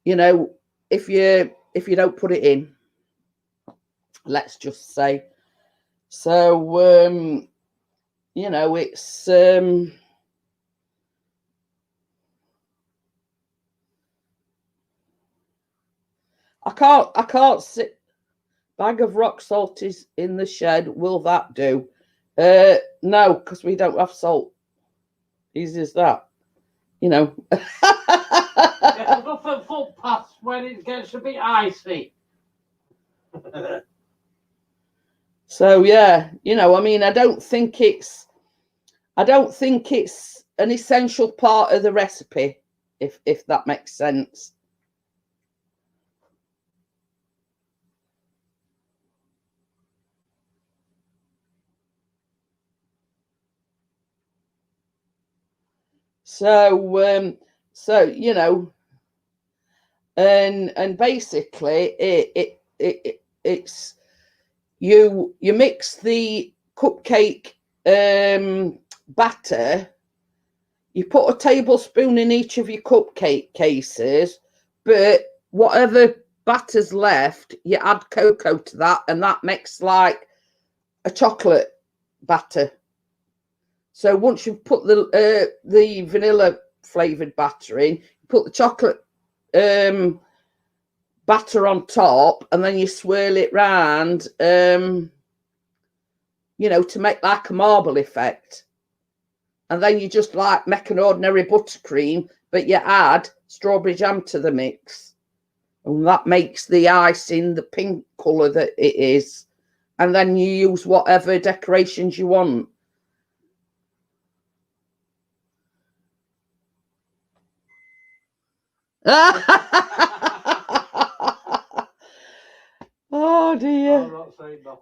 You know, if you don't put it in, let's just say. So you know, it's I can't sit. Bag of rock salt is in the shed. Will that do? No, because we don't have salt. Easy as that. You know. There's nothing footpaths when it gets a bit icy. So yeah, you know, I mean, I don't think it's an essential part of the recipe, if that makes sense. So you know, and basically it's you mix the cupcake batter. You put a tablespoon in each of your cupcake cases, but whatever batter's left, you add cocoa to that, and that makes like a chocolate batter. So once you've put the vanilla flavored batter in, you put the chocolate batter on top, and then you swirl it round, you know, to make like a marble effect. And then you just like make an ordinary buttercream, but you add strawberry jam to the mix. And that makes the icing the pink colour that it is. And then you use whatever decorations you want. Oh dear.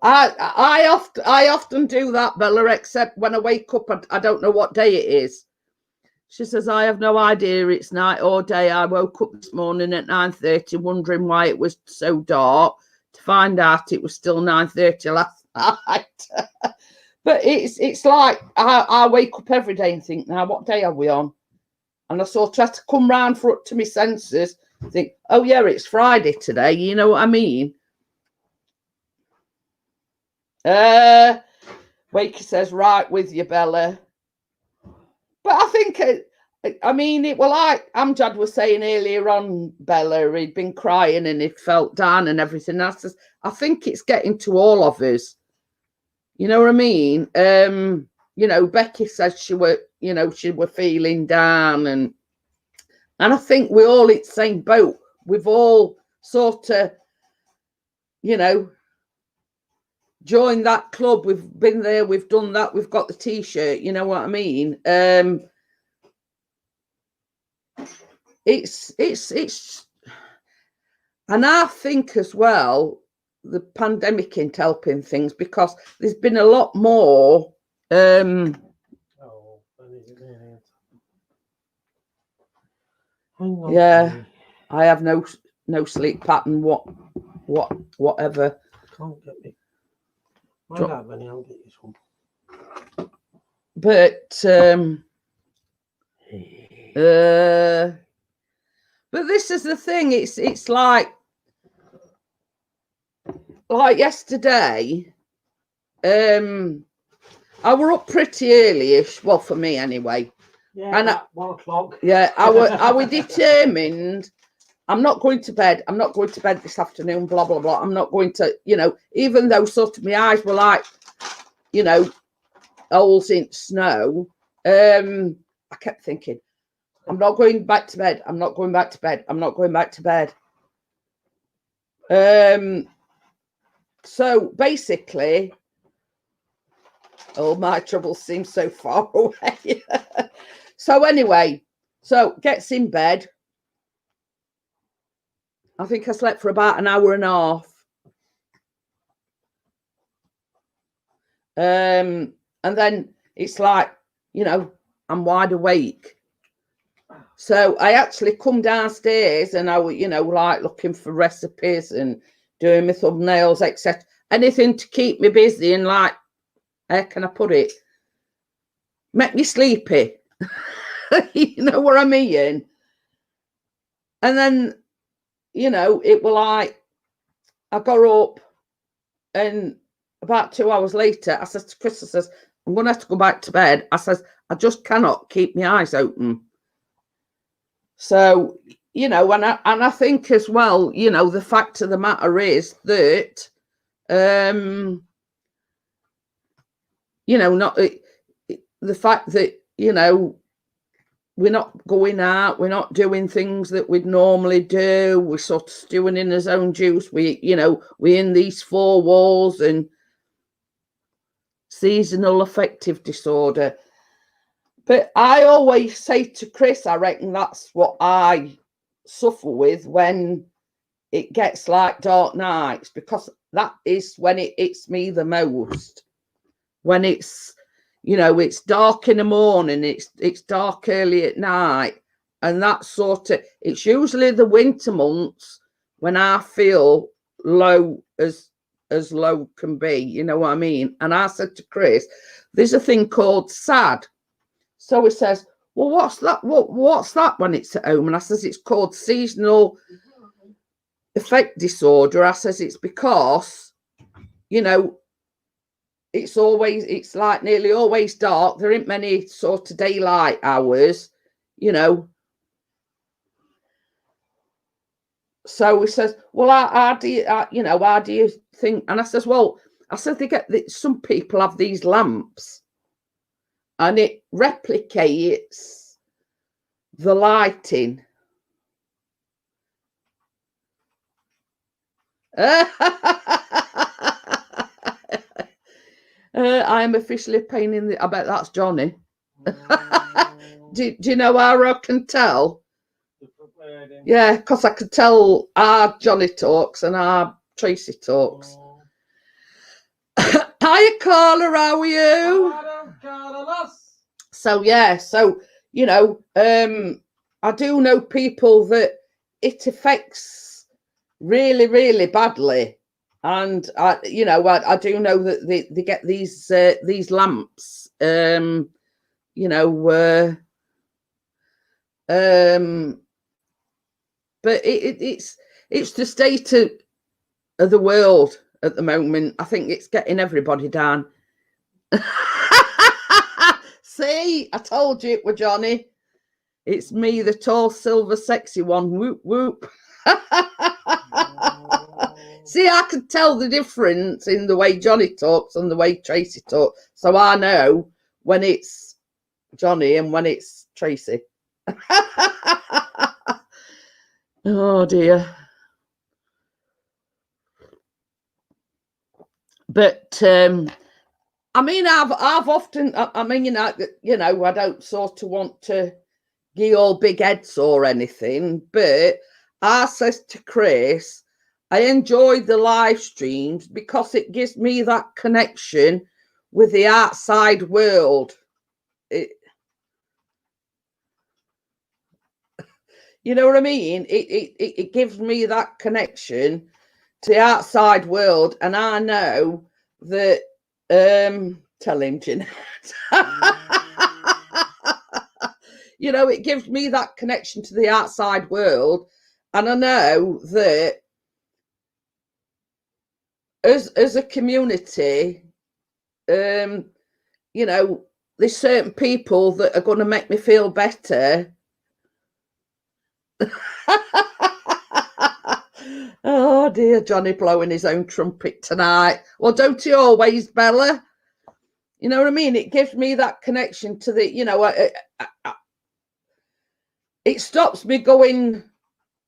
I often do that, Bella, except when I wake up, I don't know what day it is. She says, I have no idea it's night or day. I woke up this morning at 9:30 wondering why it was so dark, to find out it was still 9:30 last night. But it's like I wake up every day and think, now what day are we on? And I sort of try to come round up to my senses, think, oh yeah, it's Friday today, you know what I mean? Wakey says, right with you, Bella. But I think, I mean, it well, like Amjad was saying earlier on, Bella, he'd been crying and he felt down and everything. I think it's getting to all of us. You know what I mean? You know, Becky says she were feeling down, and I think we're all in the same boat. We've all sort of, you know, joined that club. We've been there, we've done that, we've got the t-shirt, you know what I mean? It's and I think as well the pandemic ain't helping things, because there's been a lot more yeah, I have no sleep pattern, whatever. Can't get me. Might have any, I'll get you some. But this is the thing, it's like yesterday, I were up pretty early-ish, well, for me anyway. Yeah, and 1 o'clock. Yeah, I were determined. I'm not going to bed. I'm not going to bed this afternoon, blah, blah, blah. I'm not going to, you know, even though sort of my eyes were like, you know, holes in snow, I kept thinking, I'm not going back to bed. I'm not going back to bed. I'm not going back to bed. So basically, all my troubles seem so far away. So anyway, so gets in bed. I think I slept for about an hour and a half. And then it's like, you know, I'm wide awake. So I actually come downstairs and I was, you know, like looking for recipes and doing my thumbnails, etc. Anything to keep me busy and like, how can I put it? Make me sleepy. You know what I mean? And then, you know, it was like, I got up and about 2 hours later, I says to Chris, I says, I'm going to have to go back to bed. I says, I just cannot keep my eyes open. So, you know, and I think as well, you know, the fact of the matter is that, you know, not the fact that, you know, we're not going out, we're not doing things that we'd normally do. We're sort of stewing in his own juice. We, you know, we're in these four walls and seasonal affective disorder. But I always say to Chris, I reckon that's what I suffer with when it gets like dark nights, because that is when it hits me the most. When it's, you know, it's dark in the morning, it's dark early at night, and that sort of, it's usually the winter months when I feel low as low can be, you know what I mean? And I said to Chris, there's a thing called SAD. So he says, well, what's that? What's that when it's at home? And I says, it's called seasonal affect disorder. I says, it's because, you know, it's like nearly always dark. There ain't many sort of daylight hours, you know. So he says, well, how do you think? And I says, well, I said, some people have these lamps and it replicates the lighting. I am officially a pain in the... I bet that's Johnny. Do you know how I can tell? Yeah, because I could tell our Johnny talks and our Tracy talks. Hiya, Carla, how are you? So, yeah, so, you know, I do know people that it affects really, really badly. And I do know that they get these lamps, you know, but it's the state of the world at the moment. I think it's getting everybody down. See, I told you it was Johnny. It's me, the tall, silver, sexy one. Whoop, whoop. See, I can tell the difference in the way Johnny talks and the way Tracy talks. So I know when it's Johnny and when it's Tracy. Oh, dear. But, I mean, I've often, I mean, you know, I don't sort of want to give all big heads or anything, but I says to Chris, I enjoy the live streams because it gives me that connection with the outside world. You know what I mean? It gives me that connection to the outside world, and I know that. Tell him, Jeanette. You know, it gives me that connection to the outside world, and I know that as a community, you know, there's certain people that are going to make me feel better. Oh dear, Johnny blowing his own trumpet tonight. Well, don't he always, Bella? You know what I mean? It gives me that connection to the, you know, it stops me going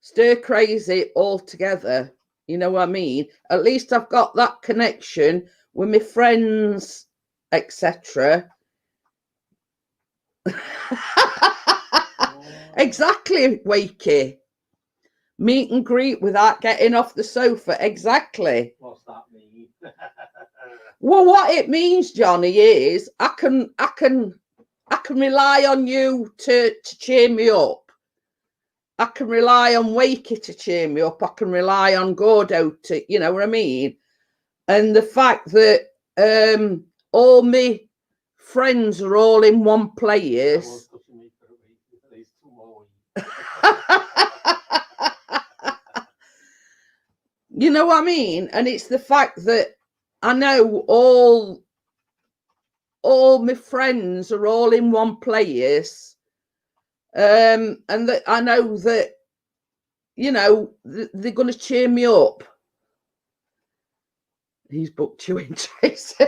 stir crazy altogether. You know what I mean? At least I've got that connection with my friends, etc. Exactly, Wakey. Meet and greet without getting off the sofa. Exactly. What's that mean? Well, what it means, Johnny, is I can rely on you to cheer me up. I can rely on Wakey to cheer me up. I can rely on Gordo to, you know what I mean? And the fact that all my friends are all in one place. You know what I mean? And it's the fact that I know all my friends are all in one place. And that I know that, you know, they're going to cheer me up. He's booked you in, Tracy.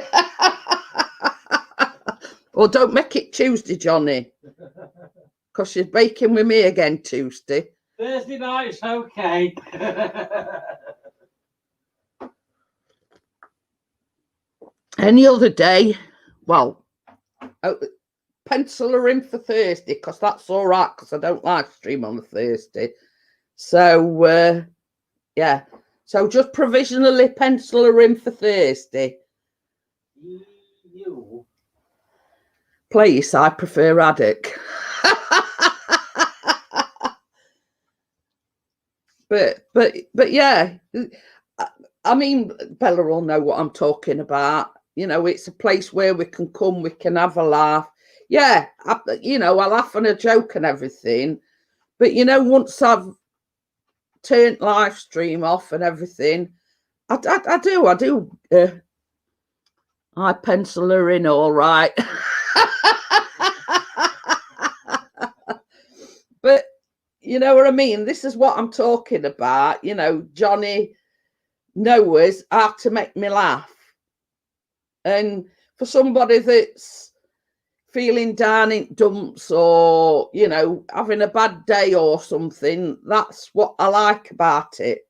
Well, don't make it Tuesday, Johnny, because she's baking with me again Tuesday. Thursday night's okay. Any other day, well, pencil her in for Thursday, because that's all right, because I don't live stream on a Thursday. So, yeah. So just provisionally pencil her in for Thursday. You. Please, I prefer Addict. but yeah, I mean, Bella will know what I'm talking about. You know, it's a place where we can come, we can have a laugh. Yeah, you know, I laugh and a joke and everything. But, you know, once I've turned live stream off and everything, I do. I pencil her in all right. But, you know what I mean? This is what I'm talking about. You know, Johnny knows how to make me laugh. And for somebody that's feeling down in dumps or, you know, having a bad day or something, that's what I like about it.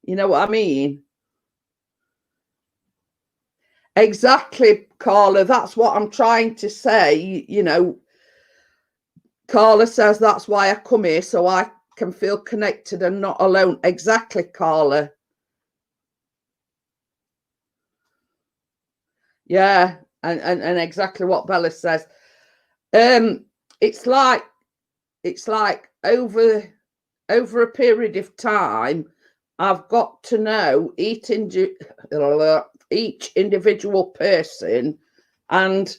You know what I mean? Exactly, Carla. That's what I'm trying to say. You know, Carla says that's why I come here, so I can feel connected and not alone. Exactly, Carla. Yeah, and exactly what Bella says. It's like over a period of time, I've got to know each individual person, and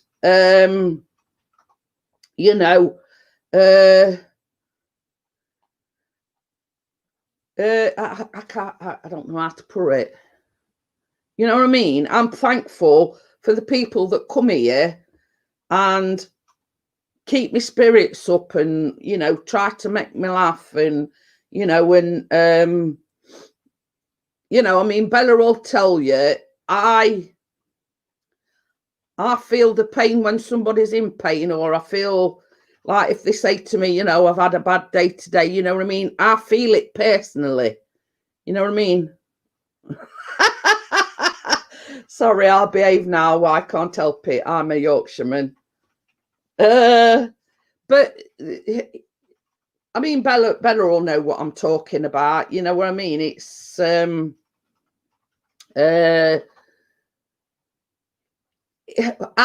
you know, I don't know how to put it. You know what I mean? I'm thankful for the people that come here and keep my spirits up and, you know, try to make me laugh and, you know, and, you know, I mean, Bella will tell you, I feel the pain when somebody's in pain, or I feel like if they say to me, you know, I've had a bad day today, you know what I mean? I feel it personally. You know what I mean? Sorry, I'll behave now. I can't help it. I'm a Yorkshireman. But I mean, Bella will know what I'm talking about. You know what I mean? It's how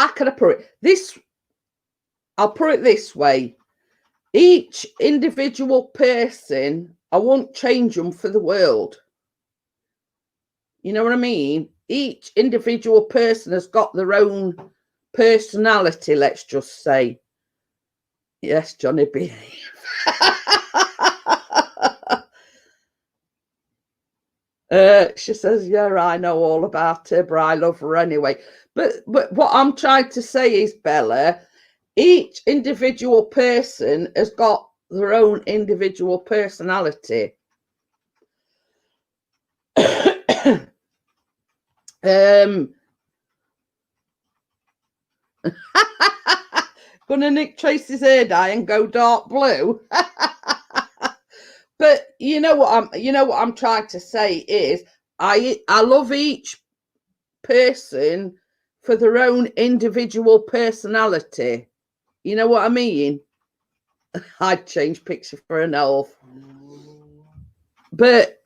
can I put it? I'll put it this way. Each individual person, I won't change them for the world. You know what I mean? Each individual person has got their own personality, let's just say. Yes, Johnny, behave. She says, yeah, I know all about her, but I love her anyway. But what I'm trying to say is, Bella, each individual person has got their own individual personality. Gonna nick Tracy's hair dye and go dark blue. But you know what I'm trying to say is I love each person for their own individual personality. You know what I mean? I'd change Pixie for an elf. But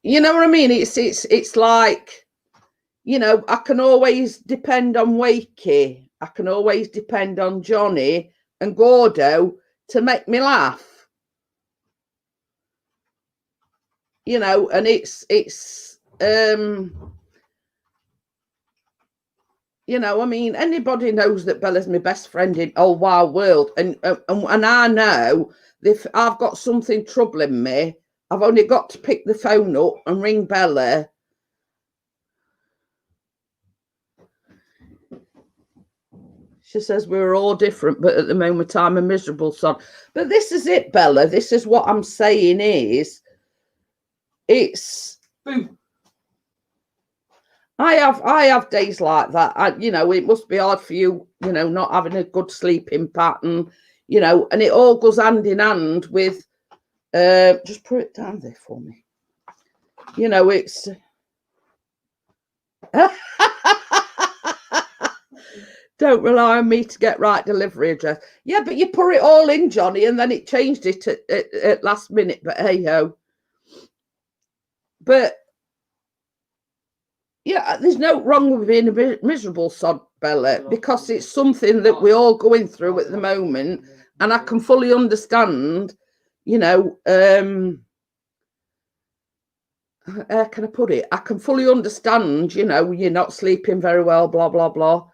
you know what I mean? It's like, you know, I can always depend on Wakey. I can always depend on Johnny and Gordo to make me laugh. You know, and it's you know, I mean, anybody knows that Bella's my best friend in all wide world, and I know if I've got something troubling me, I've only got to pick the phone up and ring Bella. She says we're all different, but at the moment I'm a miserable son. But this is it, Bella. This is what I'm saying is, it's. Boom. I have days like that. You know, it must be hard for you, you know, not having a good sleeping pattern, you know, and it all goes hand in hand with, just put it down there for me. You know, it's. Don't rely on me to get right delivery address. Yeah, but you put it all in, Johnny, and then it changed it at last minute. But hey ho. But yeah, there's no wrong with being a miserable sod, Bella, because it's something that we're all going through at the moment, and I can fully understand. You know, how can I put it? I can fully understand. You know, you're not sleeping very well, blah blah blah.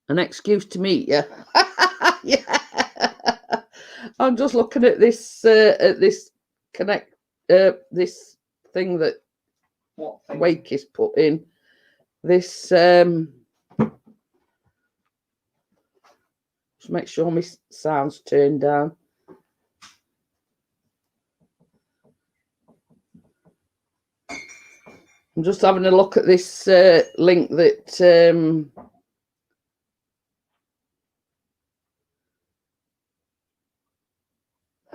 An excuse to meet you. Yeah. I'm just looking at this this thing that Wake is put in. This just make sure my sound's turned down. I'm just having a look at this link that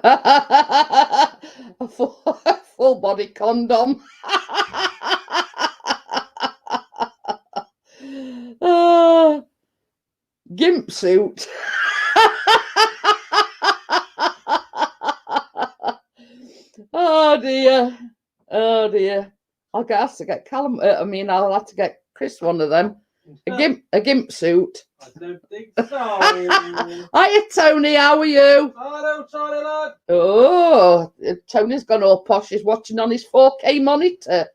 a full body condom. Gimp suit. Oh dear. Oh dear. I'll have to get Callum. I mean, I'll have to get Chris one of them. A gimp suit. I don't think so. Hiya, Tony. How are you? Hello, Tony lad. Oh, Tony's gone all posh. He's watching on his 4K monitor.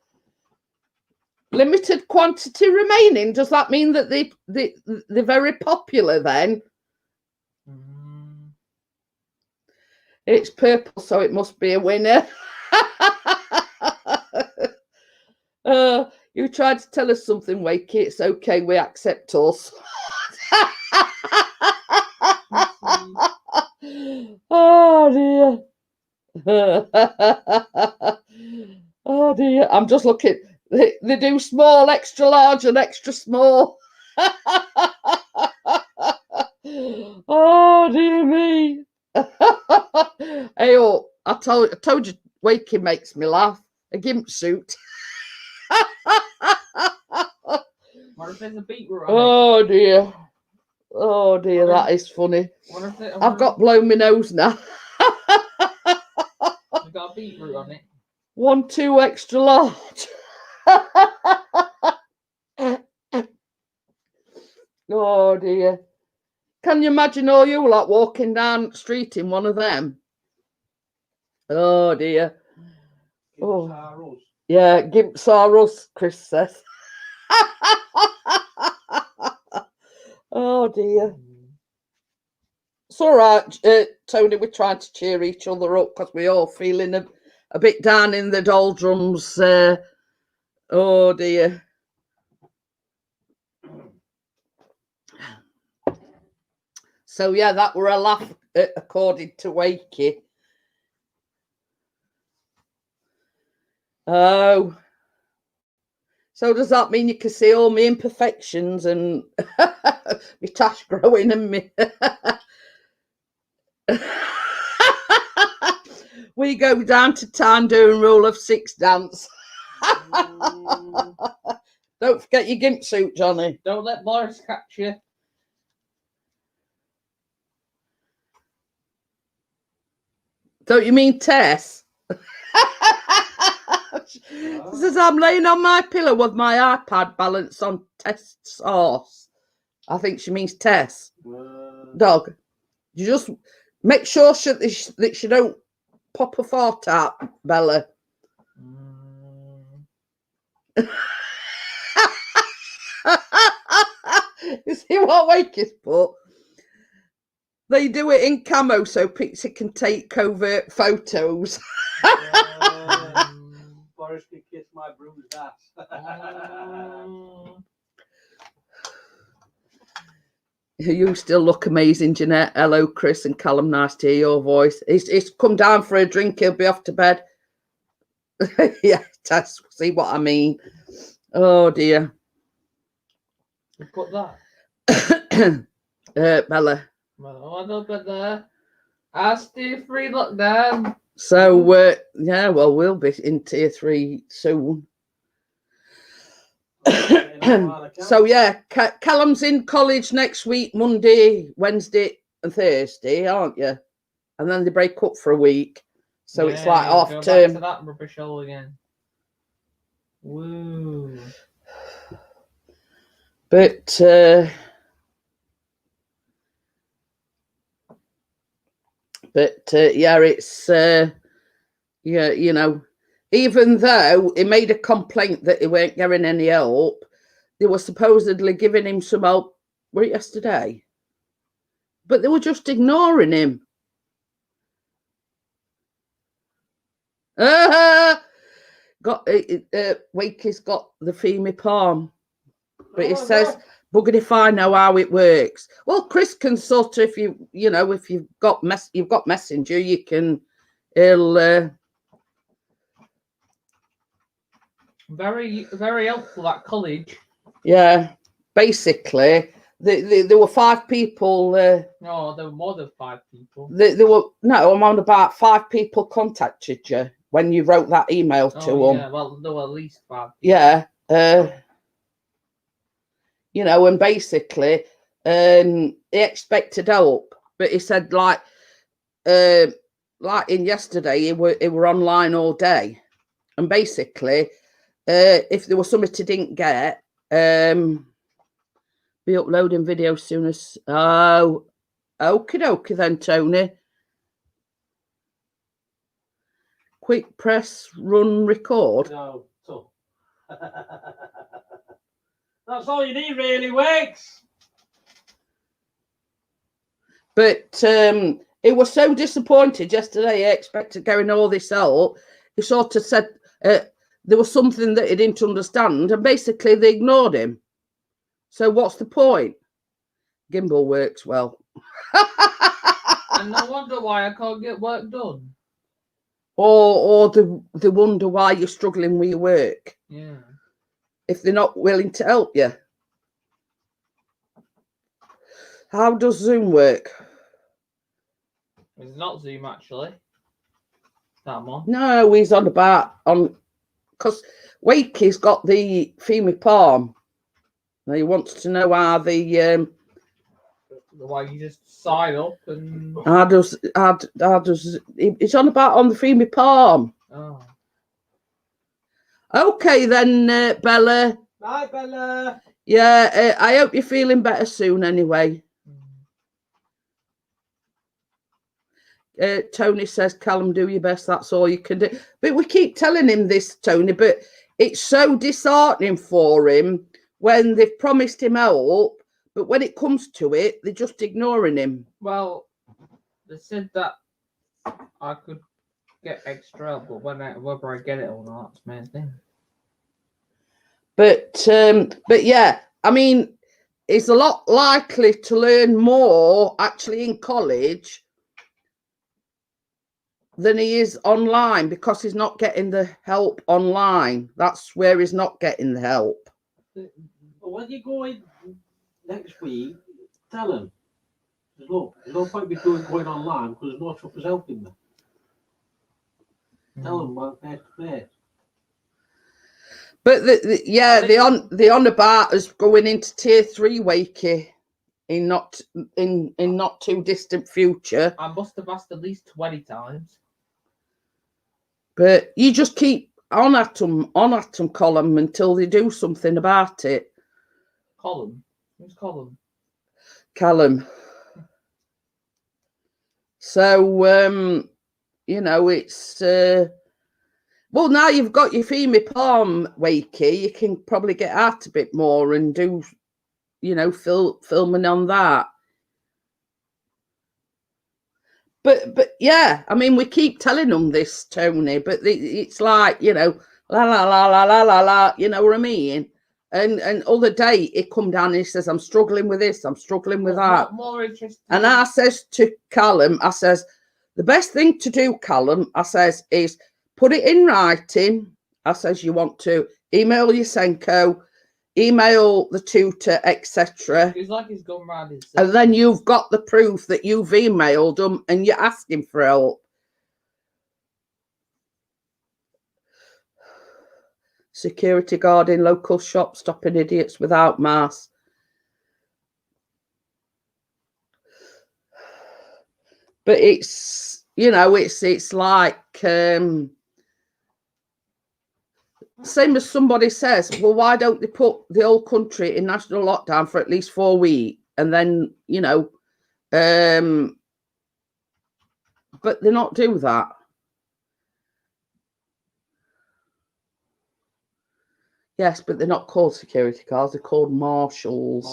Limited quantity remaining. Does that mean that they're very popular then? It's purple, so it must be a winner. You tried to tell us something, Wakey. It's okay. We accept us. Oh dear. Oh dear. I'm just looking. They do small, extra large, and extra small. Oh dear me. Hey, oh, I told you, Wakey makes me laugh. A gimp suit. What if there's a beetroot on Oh dear. Oh dear, that is funny. it? I've got blown my nose now. We've got a beetroot on it. 1, 2 extra large. Oh dear. Can you imagine all you like walking down the street in one of them? Oh dear. Oh. Yeah, gimps are us, Chris says. Oh dear. It's all right, Tony. We're trying to cheer each other up because we're all feeling a bit down in the doldrums. Oh dear. So yeah, that were a laugh, according to Wakey. Oh. So does that mean you can see all my imperfections and my tash growing and me? We go down to town doing rule of 6 dance. Don't forget your gimp suit, Johnny. Don't let Boris catch you. Don't you mean Tess? Says I'm laying on my pillow with my iPad balanced on Tess horse. I think she means Tess. Dog. You just make sure that she don't pop a fart out, Bella. You see what Wakey's put? They do it in camo so Pizza can take covert photos. Boris can kiss my bruised ass. You still look amazing, Jeanette. Hello, Chris and Callum. Nice to hear your voice. He's come down for a drink. He'll be off to bed. Yeah, Tess, see what I mean. Oh, dear. You put that. Bella. Well, I don't put that. I'll tier 3 lockdown. So, yeah, well, we'll be in tier 3 soon. So, yeah, Callum's in college next week, Monday, Wednesday and Thursday, aren't you? And then they break up for a week. So it's like go half back term. to that rubbish hole again. Woo. But, yeah, it's, yeah, you know, even though he made a complaint that he weren't getting any help, they were supposedly giving him some help, were it yesterday? But they were just ignoring him. Wakey's got the Femi Palm. But he says, bugger if I know how it works. Well, Chris can sort of, if you've got Messenger, you can, he'll Very, very helpful at college. yeah, basically, there were 5 people. No, there were more than 5 people. There were I'm on about 5 people contacted you when you wrote that email to them. Yeah, well, there were at least 5 people. Yeah, you know, and basically, he expected help, but he said like in yesterday, he were online all day, and basically, if there was something he didn't get, be uploading videos soon as. Oh, okie dokie then, Tony. Quick press, run, record. No, tough. That's all you need, really, Wakes. But he was so disappointed yesterday. He expected getting all this help. He sort of said there was something that he didn't understand, and basically they ignored him. So what's the point? Gimbal works well. And no wonder why I can't get work done. Or they wonder why you're struggling with your work. Yeah. If they're not willing to help you. How does Zoom work? It's not Zoom, actually. That one. No, he's on because Wakey's got the Femi Palm. Now he wants to know how the Why you just sign up and how does it's on the Femi Palm. oh. Okay then, Bella. Bye, Bella. Yeah, I hope you're feeling better soon anyway. Tony says, Callum, do your best. That's all you can do. But we keep telling him this, Tony, but it's so disheartening for him when they've promised him help, but when it comes to it, they're just ignoring him. Well, they said that I could get extra help, but whether I get it or not, it's the main thing. But yeah, I mean, he's a lot likely to learn more actually in college than he is online because he's not getting the help online. That's where he's not getting the help. When you go in next week, tell him. There's no point me going online because there's no chuffers helping me. Tell them about face to face. But the on about us going into tier 3, Wakey, in not too distant future. I must have asked at least 20 times. But you just keep on at them, Column, until they do something about it. Column. Who's Column? Callum. So, you know, it's well, now you've got your FEMA Palm Wakey, you can probably get out a bit more and do, you know, filming on that. But yeah, I mean, we keep telling them this, Tony, but it's like, you know, la la la la la la la, you know what I mean? And other day he come down and he says, I'm struggling with this, I'm struggling with that. More interesting. And I says to Callum, I says, the best thing to do, Callum, I says, is put it in writing. I says, you want to email your Senko, email the tutor, etc. He's like he's gone round his And then you've got the proof that you've emailed them and you're asking for help. Security guard in local shop stopping idiots without masks. But it's, you know, it's like same as somebody says, well, why don't they put the whole country in national lockdown for at least 4 weeks and then, you know, but they not do that. Yes, but they're not called security guards, they're called marshals.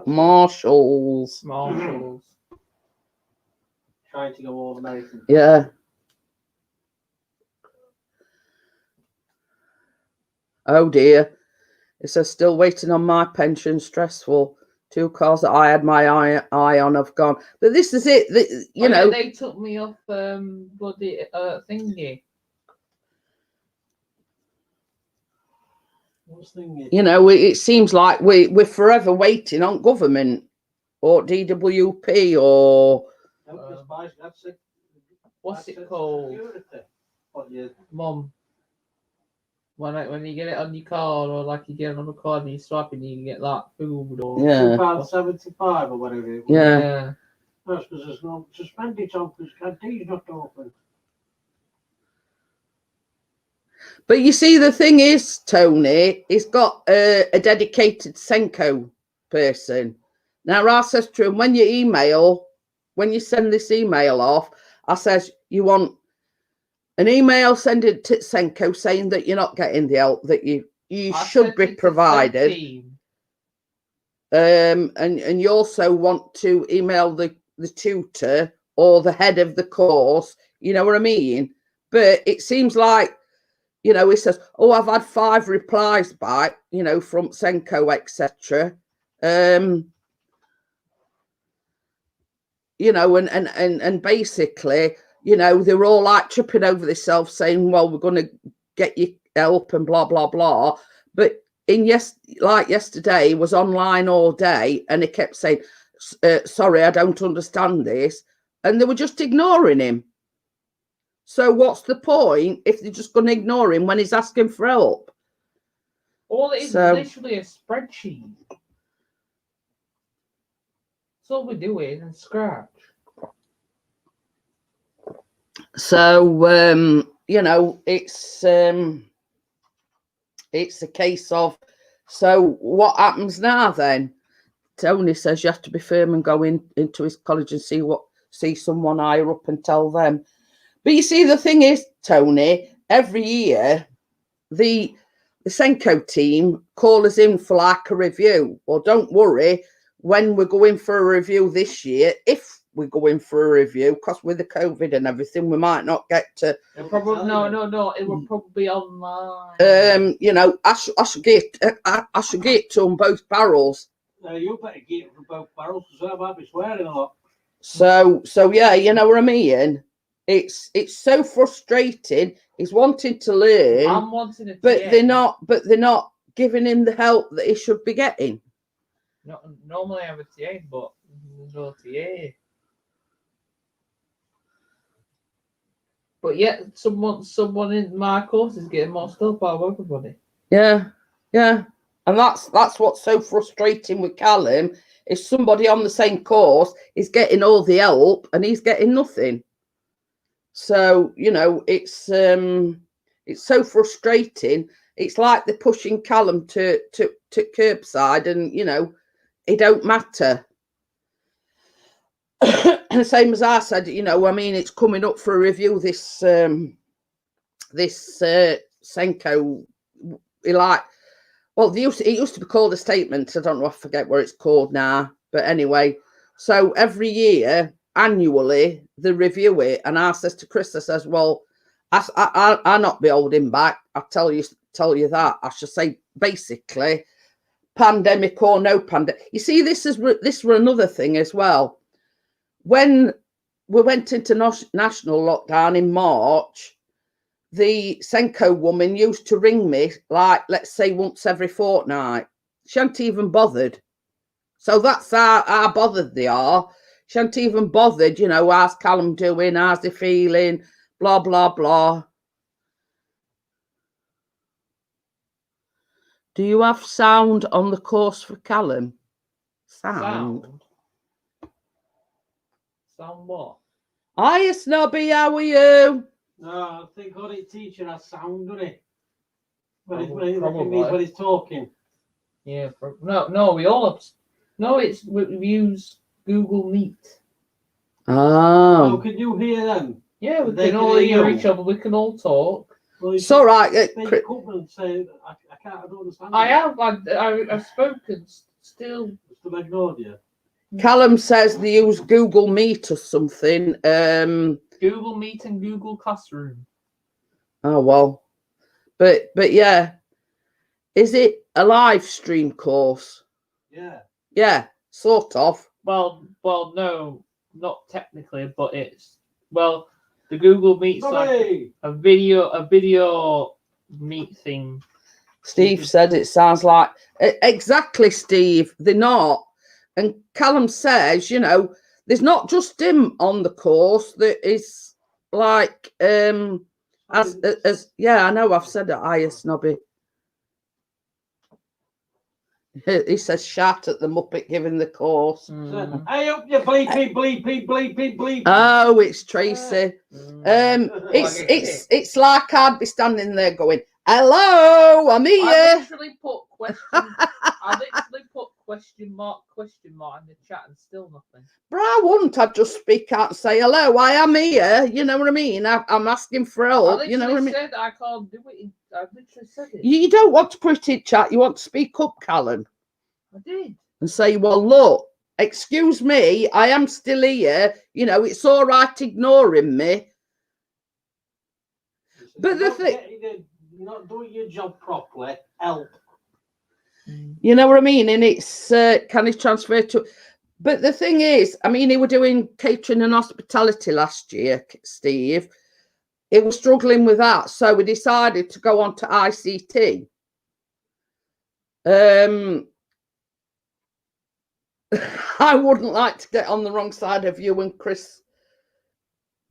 Marshals. Trying to go all American. Yeah. Oh dear. It says still waiting on my pension, stressful. 2 cars that I had my eye on have gone. But this is it. You know, they took me off bloody thingy. What's thingy? you know, it seems like we're forever waiting on government or DWP or What's it called? Mum. When you get it on your card, or like you get it on the card and you swipe and you can get like food or £2.75 or whatever it was. yeah. That's because there's no suspended on because canteens not open. But you see, the thing is, Tony, he's got a dedicated Senko person. Now, I says to him, when you send this email off, I says, you want an email, send it to Senko saying that you're not getting the help that you should be provided. And you also want to email the tutor or the head of the course, you know what I mean? But it seems like, you know, he says, oh, I've had 5 replies back, you know, from Senko, etc. You know, and basically, you know, they were all like tripping over themselves saying, well, we're going to get you help and blah, blah, blah. But like yesterday was online all day and he kept saying, sorry, I don't understand this. And they were just ignoring him. So what's the point if they're just going to ignore him when he's asking for help? All it is literally a spreadsheet. That's all we're doing and scratch. So, you know, it's a case of, so what happens now then? Tony says you have to be firm and go into his college and see someone higher up and tell them. But you see, the thing is, Tony, every year the Senko team call us in for like a review. Well, don't worry, when we're going for a review this year, if we're going for a review, because with the COVID and everything, we might not get to. No. It will probably be online. You know, I should get to them both barrels. You better get it from both barrels because I might be swearing a lot. So yeah, you know what I mean. It's so frustrating. He's wanting to learn. I'm wanting to, but they're not giving him the help that he should be getting. Normally I have a TA, but there's no TA. But yet someone in my course is getting more help out of everybody. Yeah. And that's what's so frustrating with Callum, is somebody on the same course is getting all the help and he's getting nothing. So, you know, it's so frustrating. It's like they're pushing Callum to curbside, and you know, it don't matter. And same as I said, you know, I mean, it's coming up for a review. This Senko, well, it used to be called a statement. I don't know, I forget what it's called now. But anyway, so every year, annually, they review it. And I says to Chris, I says, well, I'll not be holding back. I'll tell you that. I should say, basically, pandemic or no pandemic. You see, this were another thing as well. When we went into national lockdown in March, the Senko woman used to ring me, like, let's say once every fortnight. She hadn't even bothered. So that's how bothered they are. She hadn't even bothered, you know, how's Callum doing, how's he feeling, blah, blah, blah. Do you have sound on the course for Callum? Sound what? Hiya, Snobby, how are you? No, I think audit teacher has sound, doesn't it? Probably. When he's talking. Yeah, no, we all have. No, we use Google Meet. How Oh, can you hear them? Yeah, we They can all can hear hear you. each other. We can all talk. Well, it's all right. speak up and say, I don't understand. I you." have. I've spoken. Still, Still ignored you. Callum says they use Google Meet or something. Google Meet and Google Classroom. Oh well, but yeah, is it a live stream course? Yeah. Yeah, sort of. Well, no, not technically, but it's the Google Meet's like Bobby! a video meet thing. Steve said it sounds like exactly, Steve. They're not. And Callum says, you know, there's not just him on the course. That is like as yeah, I know. I've said it. Hiya, Snobby. He says, shout at the Muppet giving the course. Mm. Hey up, you bleepy. Oh, it's Tracy. It's like I'd be standing there going, hello, I'm I here. literally put question mark in the chat and still nothing. But I wouldn't. I'd just speak out and say, hello, I am here. You know what I mean? I'm asking for help. You know what I mean? Said I can't do it. I literally said it. You don't want to put it in chat. You want to speak up, Callum, I did. and say, well, look, excuse me, I am still here. You know, it's all right ignoring me. But the thing, you're not doing your job properly. Help. you know what I mean? And it's, can he transfer to... But the thing is, I mean, he was doing catering and hospitality last year, Steve. He was struggling with that. So we decided to go on to ICT. I wouldn't like to get on the wrong side of you and Chris,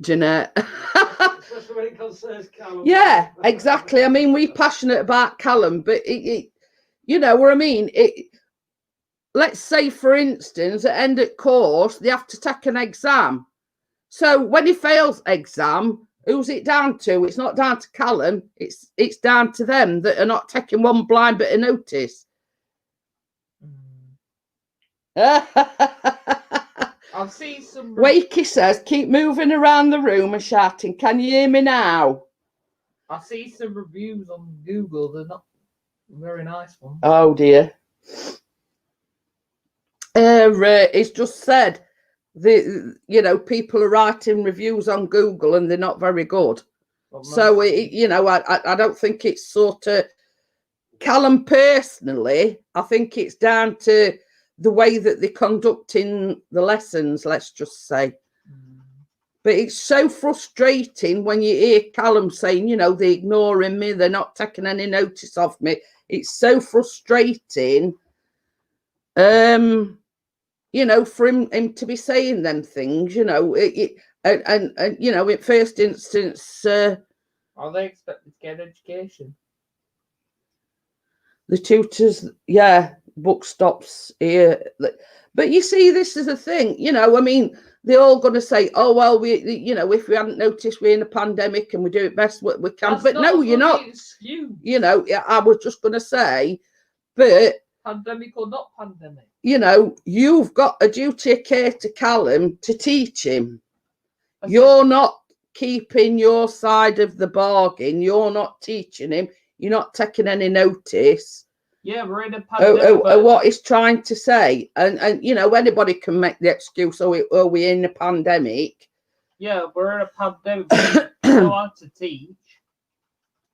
Jeanette. Especially when it concerns Callum. Yeah, exactly. I mean, we're passionate about Callum, but you know what I mean? Let's say, for instance, at end of course, they have to take an exam. So when he fails exam, who's it down to? It's not down to Callum. It's down to them that are not taking one blind bit of notice. I'll see some. Wakey says, keep moving around the room and shouting, can you hear me now? I see some reviews on Google. They're not very nice ones. Oh dear. It's just said people are writing reviews on Google and they're not very good. So I don't think it's sort of Callum personally. I think it's down to the way that they're conducting the lessons, let's just say. But it's so frustrating when you hear Callum saying, they're ignoring me, they're not taking any notice of me. It's so frustrating, for him to be saying them things, in first instance. Are they expected to get education? The tutors, yeah, book stops here. But you see, this is a thing, they're all going to say, "Oh well, you know, if we hadn't noticed we're in a pandemic and we do it best we can." That's But not no, a you're not. bloody excuse. You know, I was just going to say, but Pandemic or not pandemic. you know, you've got a duty of care to Callum to teach him. You're not keeping your side of the bargain. You're not teaching him. You're not taking any notice. Yeah, we're in a pandemic. What he's trying to say, and you know, anybody can make the excuse, "Oh, we're in a pandemic." Yeah, we're in a pandemic. We don't have to teach.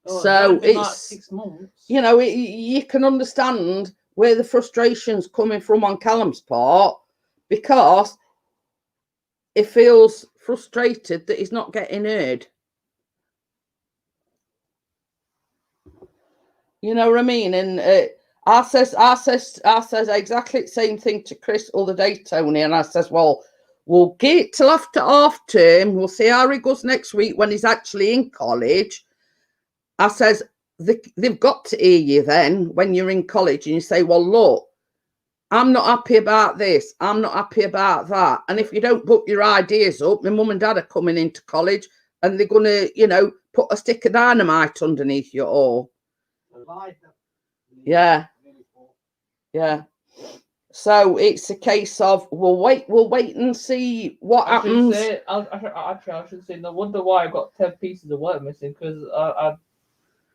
Oh, So only been it's like 6 months. You know, you can understand where the frustration's coming from on Callum's part, because he feels frustrated that he's not getting heard. You know what I mean? And I says exactly the same thing to Chris the other day, Tony. And I says, well, we'll get till after half term. We'll see how he goes next week when he's actually in college. I says, they've got to hear you then when you're in college and you say, well, look, I'm not happy about this. I'm not happy about that. And if you don't put your ideas up, my mum and dad are coming into college and they're going to, you know, put a stick of dynamite underneath you all. Yeah. Yeah. So it's a case of we'll wait and see what happens. I should say, no wonder why I got 10 pieces of work missing, because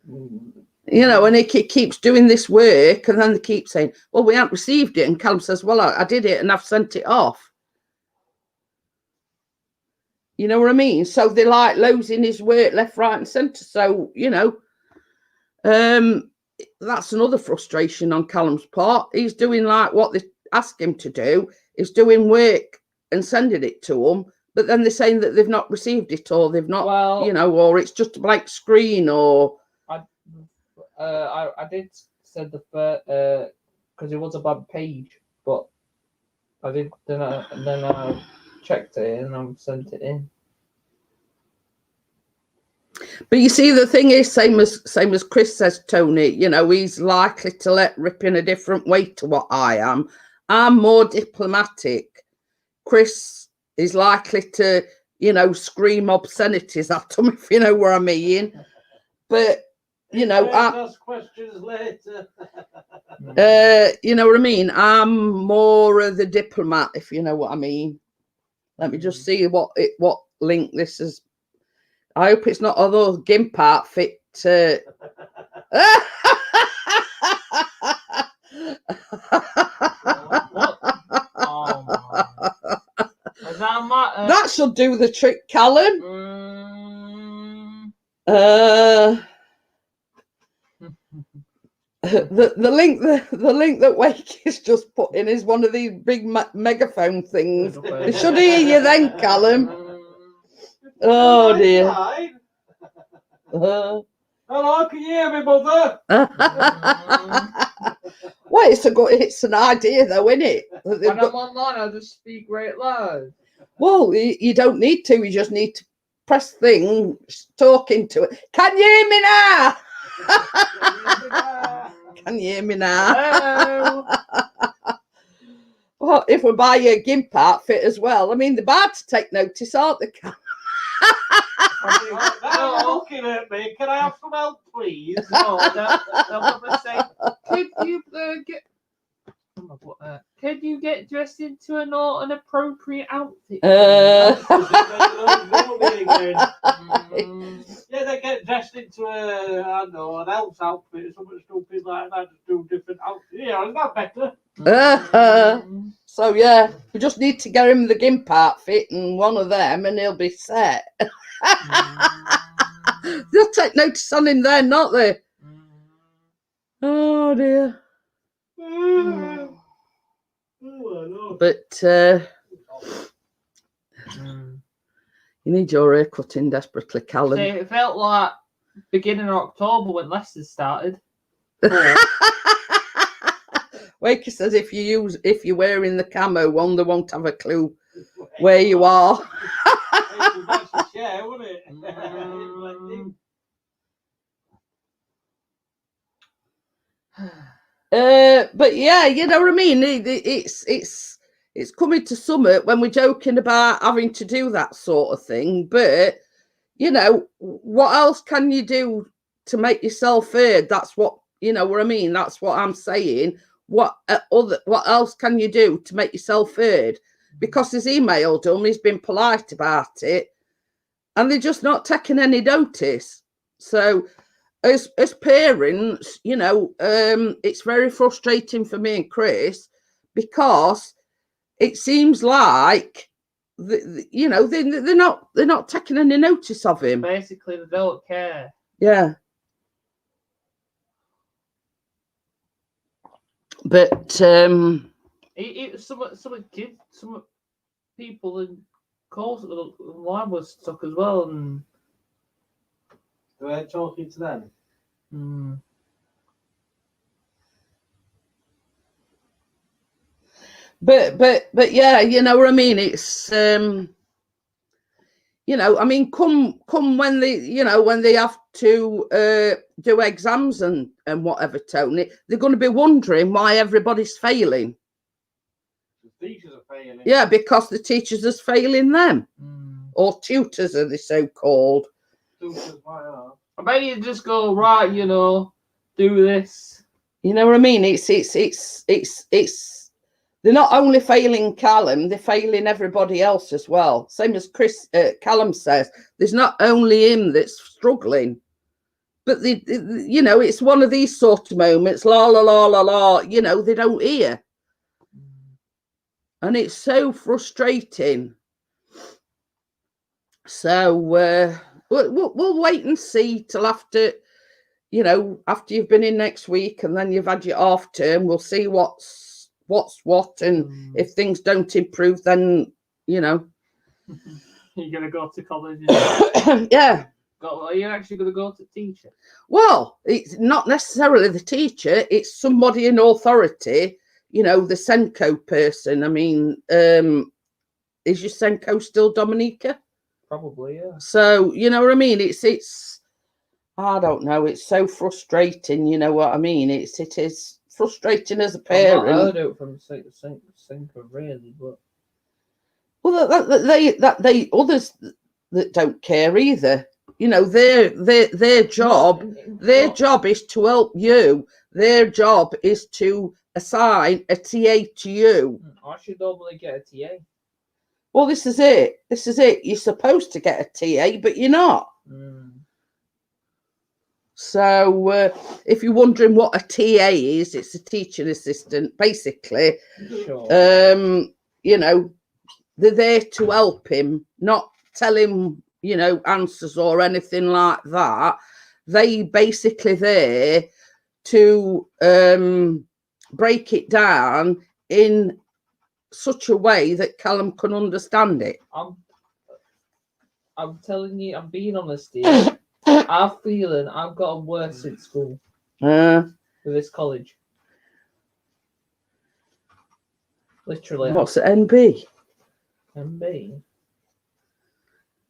you know, and he keeps doing this work, and then they keep saying, well, we haven't received it. And Callum says, well, I did it and I've sent it off. You know what I mean? So they're like losing his work left, right, and centre. So, you know, that's another frustration on Callum's part. He's doing like what they ask him to do. He's doing work and sending it to them, but then they're saying that they've not received it, or they've not, you know, or it's just a blank screen, or. I did send the first, because it was a bad page, but I did then I checked it and I sent it in. But you see, the thing is, same as Chris says, Tony, you know, he's likely to let rip in a different way to what I am. I'm more diplomatic. Chris is likely to, you know, scream obscenities at him, if you know what I mean. But, you know, ask questions later. You know what I mean? I'm more of the diplomat, if you know what I mean. Let me just see what link this is. I hope it's not although GIMP outfit. That should do the trick, Callum. The link that Wake is just put in is one of these big megaphone things. They should hear you then, Callum. Oh dear. Hello, can you hear me, mother? Well, it's an idea though, isn't it? When I'm online, I just speak right loud. Well, you don't need to. You just need to press thing, talk into it. Can you hear me now? Can you hear me now? Hello. Well, if we buy you a GIMP outfit as well, I mean, they're bad to take notice, aren't they? Now you're looking at me. Can I have some help, please? No, they'll probably say, could you get dressed into an appropriate outfit? Yeah, they get dressed into an elf's outfit or something stupid like that, just do different outfits. Yeah, isn't that better? So yeah, we just need to get him the GIMP outfit and one of them, and he'll be set. They'll take notice on him then, not they? Oh dear. But you need your hair cutting desperately, Callum. See, it felt like beginning of October when Leicester started. Wakey says if you're wearing the camo one, they won't have a clue where you are. That's a share, wouldn't it? But yeah, you know what I mean. It's it's coming to summit when we're joking about having to do that sort of thing. But, you know, what else can you do to make yourself heard? That's what, you know what I mean? That's what I'm saying. What else can you do to make yourself heard? Because he's emailed them, he's been polite about it, and they're just not taking any notice. So as parents, you know, it's very frustrating for me and Chris, because it seems like you know, they're not taking any notice of him. Basically, they don't care. Yeah. But Some kids, some people in course line was stuck as well, and We're talking to them. But yeah, you know what I mean? It's you know, I mean, come when they, you know, when they have to do exams and whatever, Tony, they're going to be wondering why everybody's failing. The teachers are failing. Yeah, because the teachers is failing them, or tutors are they so called. Tutors, why are? I bet you just go right, you know, do this. You know what I mean? It's they're not only failing Callum, they're failing everybody else as well. Same as Callum says, there's not only him that's struggling, but you know, it's one of these sort of moments, la la la la la, you know, they don't hear, and it's so frustrating. So we'll wait and see till after, you know, after you've been in next week and then you've had your half term. We'll see what's what, and if things don't improve, then, you know, You're gonna go to college. yeah. Are you actually gonna go to teacher? Well, it's not necessarily the teacher, it's somebody in authority, you know, the Senko person. I mean, is your Senko still Dominica? Probably, yeah. So, you know what I mean? It's I don't know, it's so frustrating, you know what I mean? It is frustrating as a parent. I've not heard it from Senko really, but well, that they others that don't care either. You know, their job is to help you. Their job is to assign a TA to you. I should normally get a TA. Well, this is it. You're supposed to get a TA, but you're not. So if you're wondering what a TA is, it's a teaching assistant, basically. Sure. You know, they're there to help him, not tell him, you know, answers or anything like that. They basically there to break it down in such a way that Callum can understand it. I'm telling you, I'm being honest here. I'm feeling I've gotten worse in school with this college. Literally. What's it, NB? MB.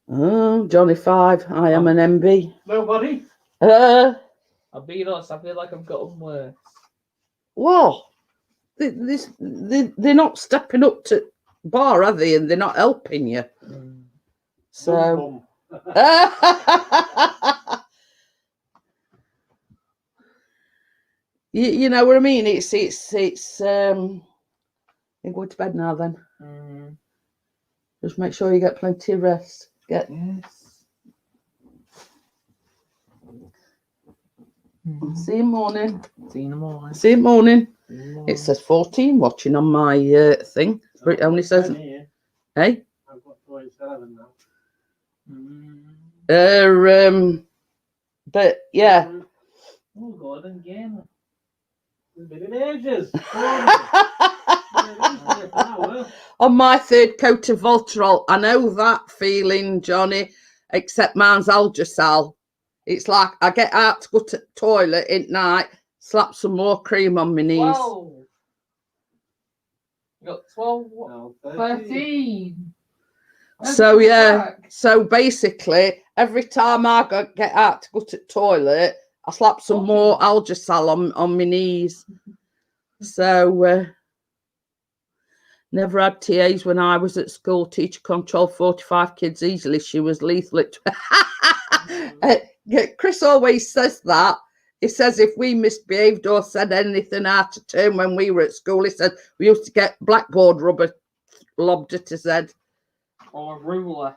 Oh, Johnny 5. I am an MB. Nobody? I'm being honest, I feel like I've gotten worse. Well, they're not stepping up to bar, are they? And they're not helping you. So. You know what I mean? It's I'm going to bed now then. Just make sure you get plenty of rest. Yes. See you in the morning. See you in the morning. See you in the morning. It says 14 watching on my thing. But it only says, hey? I've got 27 now. But yeah. Oh, Gordon Gamer. It's been in ages. On my third coat of Voltarol, I know that feeling, Johnny, except mine's Algicel. It's like I get out to go to the toilet at night, slap some more cream on my knees. Whoa. You got 12, No, 13. So yeah, so basically, every time I get out to go to the toilet, I slap some more Algicel on my knees. So Never had TAs when I was at school. Teacher controlled 45 kids easily. She was lethal. Chris always says that. He says if we misbehaved or said anything out of turn when we were at school, he said we used to get blackboard rubber lobbed at his head. Or a ruler.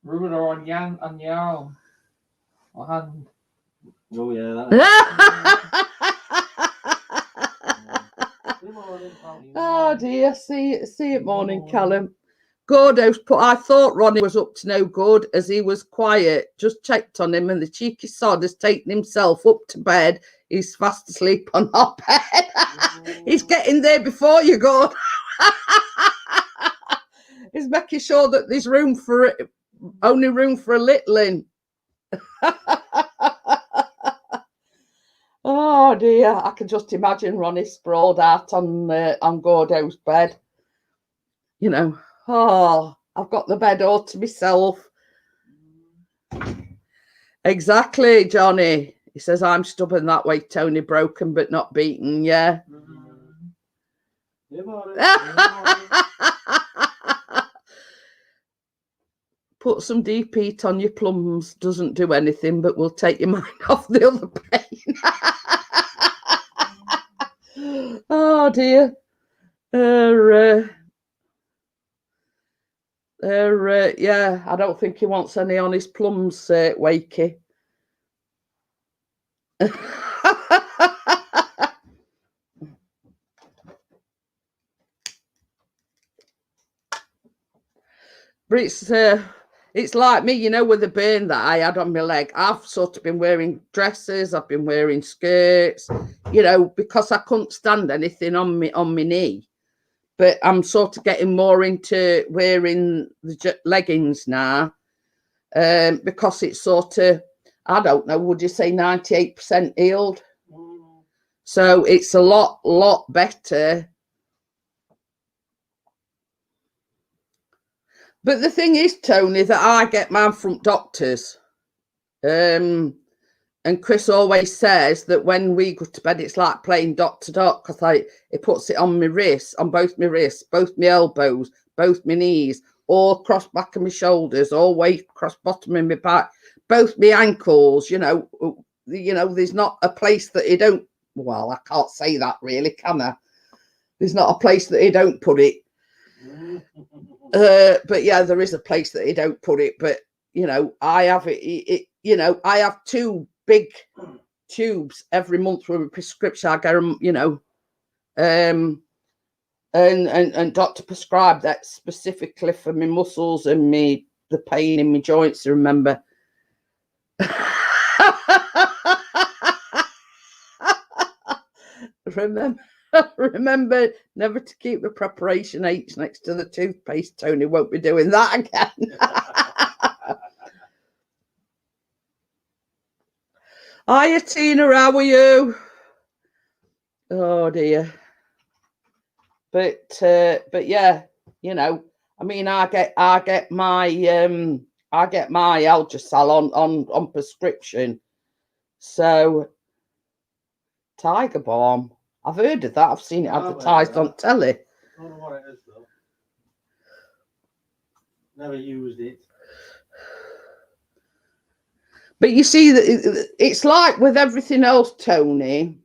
Ruler on your arm. Or hand. Oh yeah. Oh dear, see it morning, Callum. Gordo's put, I thought Ronnie was up to no good as he was quiet. Just checked on him and the cheeky sod has taken himself up to bed. He's fast asleep on our bed. He's getting there before you go. He's making sure that there's room for it, only room for a littling. Oh dear, I can just imagine Ronnie sprawled out on Gordo's bed. You know, oh, I've got the bed all to myself. Exactly, Johnny. He says, I'm stubborn that way, Tony, broken but not beaten, yeah. Put some deep heat on your plums. Doesn't do anything, but will take your mind off the other pain. Oh dear. Yeah, I don't think he wants any on his plums, Wakey. But it's like me, you know, with the burn that I had on my leg. I've sort of been wearing dresses, I've been wearing skirts, you know, because I couldn't stand anything on my knee. But I'm sort of getting more into wearing the leggings now, because it's sort of, I don't know, would you say 98% healed? So it's a lot better. But the thing is, Tony, that I get mine from doctors. And Chris always says that when we go to bed, it's like playing dot to dot, because it puts it on my wrists, on both my wrists, both my elbows, both my knees, all across back of my shoulders, all way across bottom of my back, both my ankles, you know, there's not a place that he don't, well, I can't say that really, can I? There's not a place that he don't put it. But yeah, there is a place that he don't put it, but you know, I have it, you know, I have 2 big tubes every month with a prescription. I get them, you know, and doctor prescribed that specifically for my muscles and the pain in my joints. Remember. Remember never to keep the preparation H next to the toothpaste. Tony won't be doing that again. Hiya, Tina, how are you? Oh dear. But yeah, you know, I mean, I get my Algicel on prescription. So Tiger Balm. I've heard of that. I've seen it advertised on telly. I don't know what it is though. Never used it. But you see, it's like with everything else, Tony.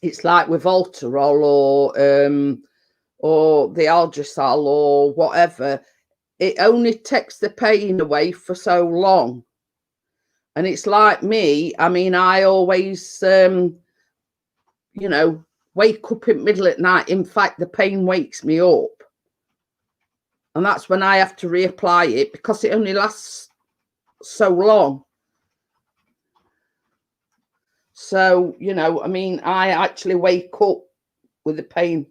It's like with Voltarol or the Algicel or whatever. It only takes the pain away for so long. And it's like me. I mean, I always, you know, wake up in the middle at night. In fact, the pain wakes me up. And that's when I have to reapply it because it only lasts so long. So, you know, I mean, I actually wake up with the pain.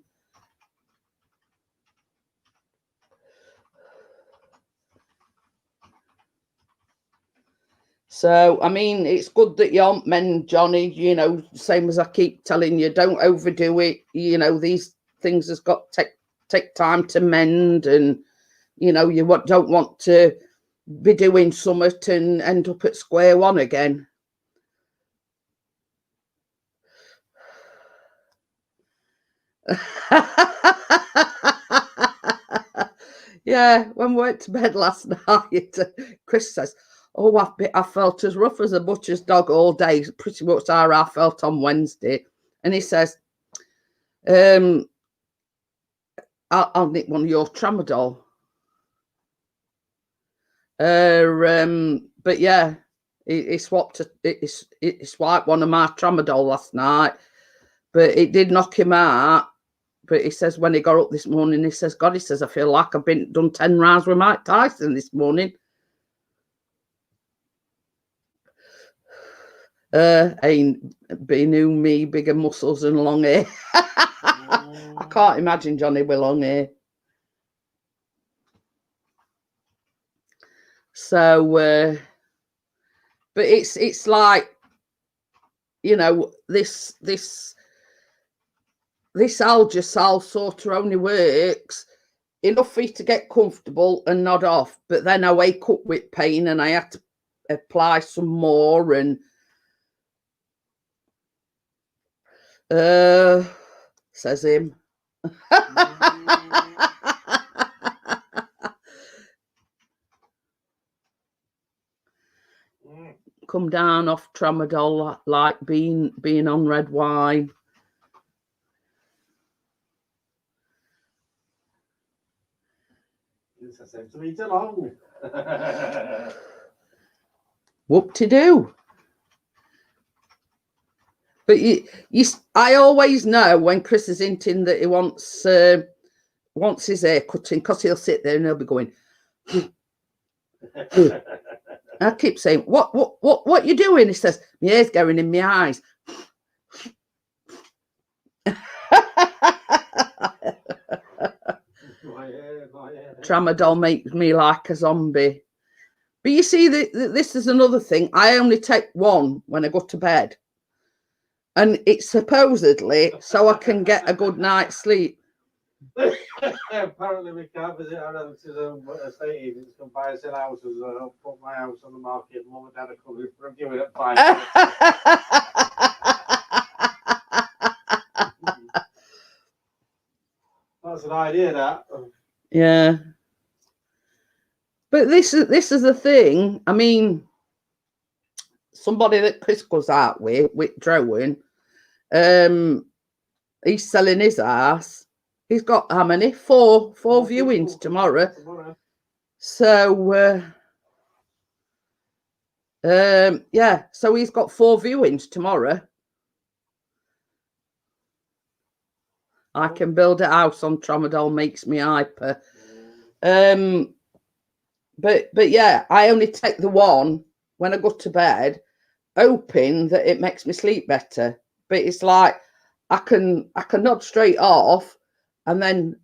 So, I mean, it's good that you aren't men, Johnny, you know, same as I keep telling you, don't overdo it. You know, these things has got to take time to mend and, you know, you don't want to be doing something and end up at square one again. Yeah, when we went to bed last night, Chris says, "Oh, I felt as rough as a butcher's dog all day, pretty much how I felt on Wednesday." And he says, I'll nick one of your tramadol. But yeah, he swapped he swiped one of my tramadol last night, but it did knock him out. But he says when he got up this morning, he says, "God," he says, "I feel like I've done 10 rounds with Mike Tyson this morning." Ain't been new me, bigger muscles and long hair. I can't imagine Johnny with long hair. So, but it's like, you know, this Algicel sort of only works enough for you to get comfortable and nod off. But then I wake up with pain and I have to apply some more and says him. Come down off tramadol like being on red wine. I said to eat along. Whoop-de-doo. But I always know when Chris is hinting that he wants his hair cutting, because he'll sit there and he'll be going. I keep saying, what you doing? He says, my hair's going in my eyes. Tramadol makes me like a zombie. But you see, this is another thing. I only take one when I go to bed. And it's supposedly so I can get a good night's sleep. Apparently we can't visit our relatives at estate agents can buy us in houses. I'll put my house on the market. Mum and Dad are coming from giving it 5. That's an idea, that. Yeah. But this is the thing. I mean, somebody that Chris goes out with Drowan, he's selling his house. He's got how many? Four viewings tomorrow. So yeah, so he's got 4 viewings tomorrow. I can build a house on tramadol, makes me hyper. But yeah, I only take the one when I go to bed, hoping that it makes me sleep better. But it's like I can nod straight off, and then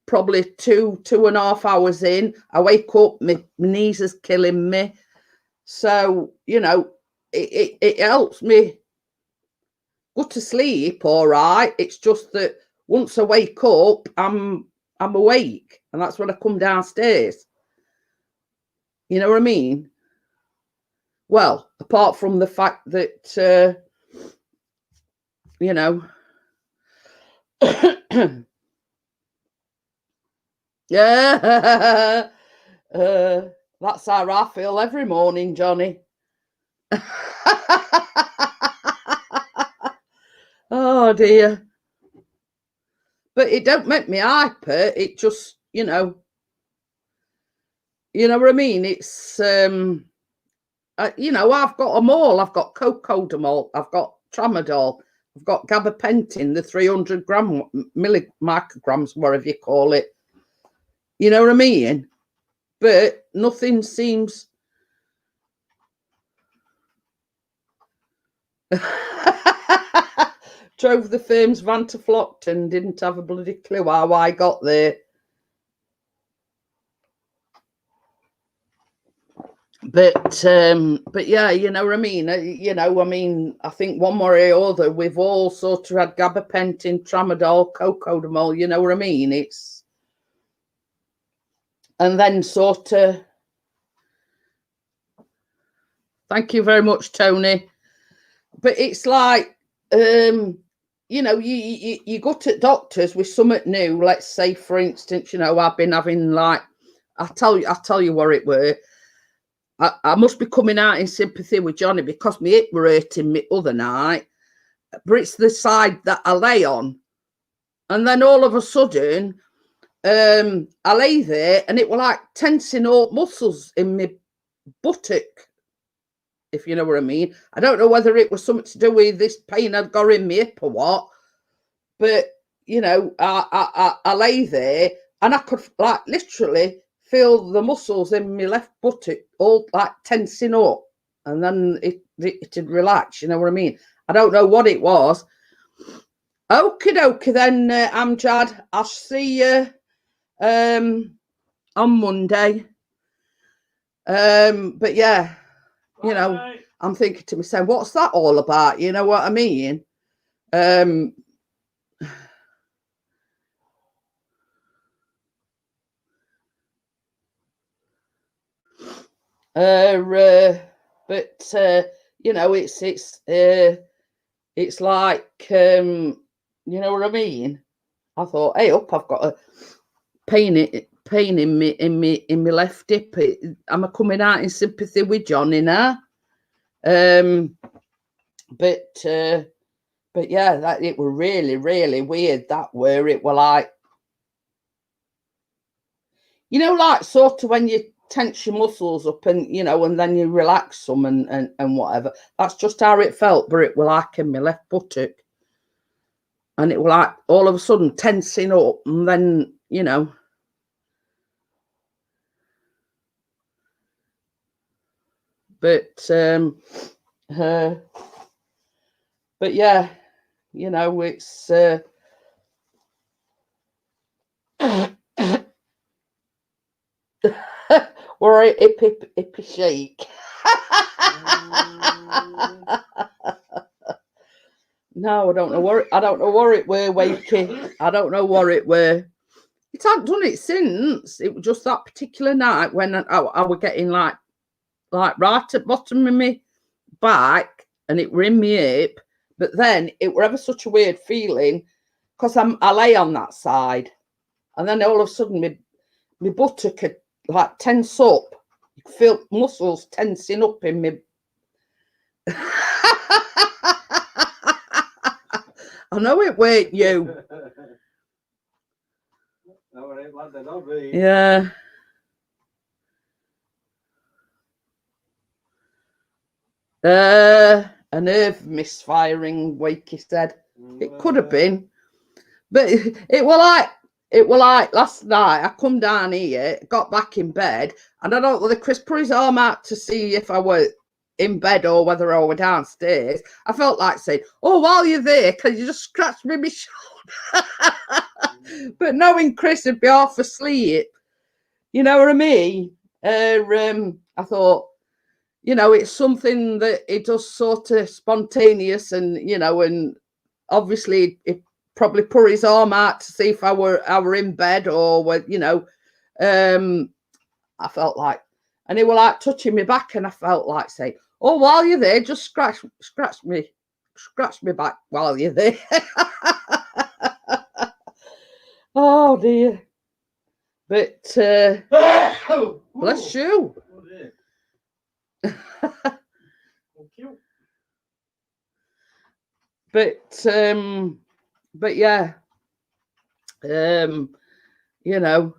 probably 2.5 hours in, I wake up, my knees is killing me. So, you know, it helps me go to sleep all right. It's just that once I wake up, I'm awake, and that's when I come downstairs. You know what I mean? Well, apart from the fact that you know, yeah, that's how I feel every morning, Johnny. Oh dear. But it don't make me hyper. It just, you know what I mean? It's you know, I've got them all. I've got Cocodamol, I've got tramadol, I've got gabapentin, the 300 micrograms, whatever you call it. You know what I mean? But nothing seems. Drove the firm's van to Flockton, didn't have a bloody clue how I got there. But yeah, you know what I mean? You know, I mean, I think one more or other, we've all sort of had gabapentin, tramadol, Cocodamol, you know what I mean? It's, and then sort of, thank you very much, Tony. But it's like, you know, you go to doctors with something new. Let's say, for instance, you know, I've been having like, I'll tell you what it were. I must be coming out in sympathy with Johnny because my hip were hurting me other night, but it's the side that I lay on. And then all of a sudden, I lay there and it were like tensing up muscles in my buttock, if you know what I mean. I don't know whether it was something to do with this pain I'd got in my hip or what, but, you know, I lay there and I could like literally feel the muscles in my left buttock all like tensing up, and then it'd relax, you know what I mean? I don't know what it was. Okie dokie then, Amjad. I'll see you on Monday. But yeah, you know, Bye. I'm thinking to myself, what's that all about? You know what I mean? But you know, it's like you know what I mean. I thought, hey up, I've got a pain in me left hip. Am I coming out in sympathy with Johnny now? But yeah, that it were really, really weird. That where it were like, you know, like sort of when you tense your muscles up and, you know, and then you relax them and whatever. That's just how it felt, but it were like in my left buttock. And it were like all of a sudden tensing up, and then, you know. But yeah, you know, it's we're a hippie shake. No, I don't know what it were, Wakey. I don't know what it were. It hadn't done it since. It was just that particular night when I were getting like right at bottom of my back, and it were in my hip. But then it were ever such a weird feeling because I lay on that side, and then all of a sudden my buttock could like tense up. You could feel muscles tensing up in me. I know it weren't you. No, it ain't like that, not me. Yeah. A nerve misfiring, Wakey said. It could have been. But it were like last night. I come down here, got back in bed, and I don't know whether Chris put his arm out to see if I were in bed or whether I were downstairs. I felt like saying, "Oh, while you're there, can you just scratch me my shoulder?" But knowing Chris would be half asleep, you know what I mean? I thought, you know, it's something that it does sort of spontaneous, and you know, and obviously it probably put his arm out to see if I were in bed or, you know, I felt like, and he were like touching me back, and I felt like saying, "Oh, while you're there, just scratch me back while you're there." Oh dear. But bless you. Oh, dear. Thank you. But yeah, you know,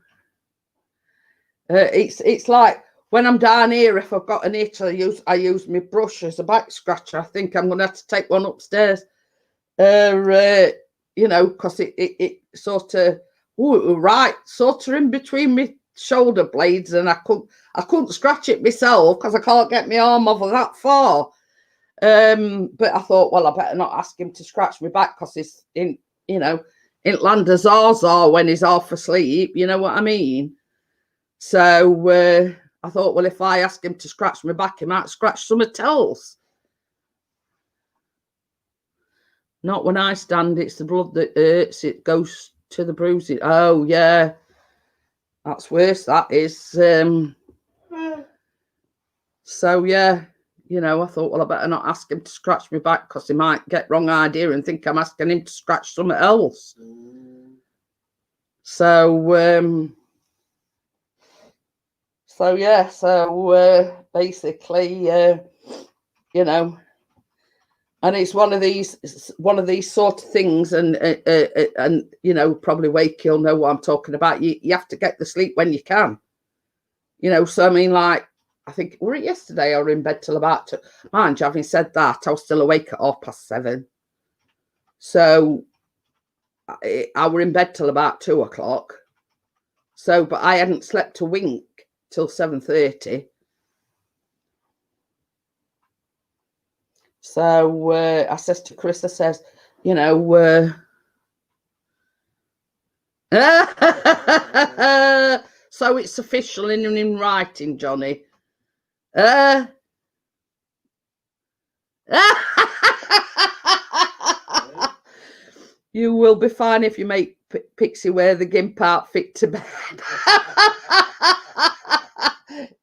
it's like when I'm down here, if I've got an itch, I use my brush as a back scratcher. I think I'm gonna have to take one upstairs, you know, because it sort of right sort of in between my shoulder blades, and I couldn't scratch it myself because I can't get my arm over that far. But I thought, well, I better not ask him to scratch me back because it's in, you know, in land of Zaza when he's half asleep, you know what I mean? So I thought, well, if I ask him to scratch me back, he might scratch something else. Not when I stand, it's the blood that hurts, it goes to the bruising. Oh yeah, that's worse, that is. So yeah, you know, I thought, well, I better not ask him to scratch me back because he might get wrong idea and think I'm asking him to scratch something else. So, yeah, so basically, you know, and it's one of these sort of things, and you know, probably Wake, you'll know what I'm talking about. You have to get the sleep when you can, you know. So I mean, like, I think were it yesterday I were in bed till about mind you, having said that, I was still awake at 7:30. So I were in bed till about 2:00. So, but I hadn't slept a wink till 7:30. So I says to Chris, I says, you know, so it's official in writing, Johnny. You will be fine if you make Pixie wear the gimp outfit to bed.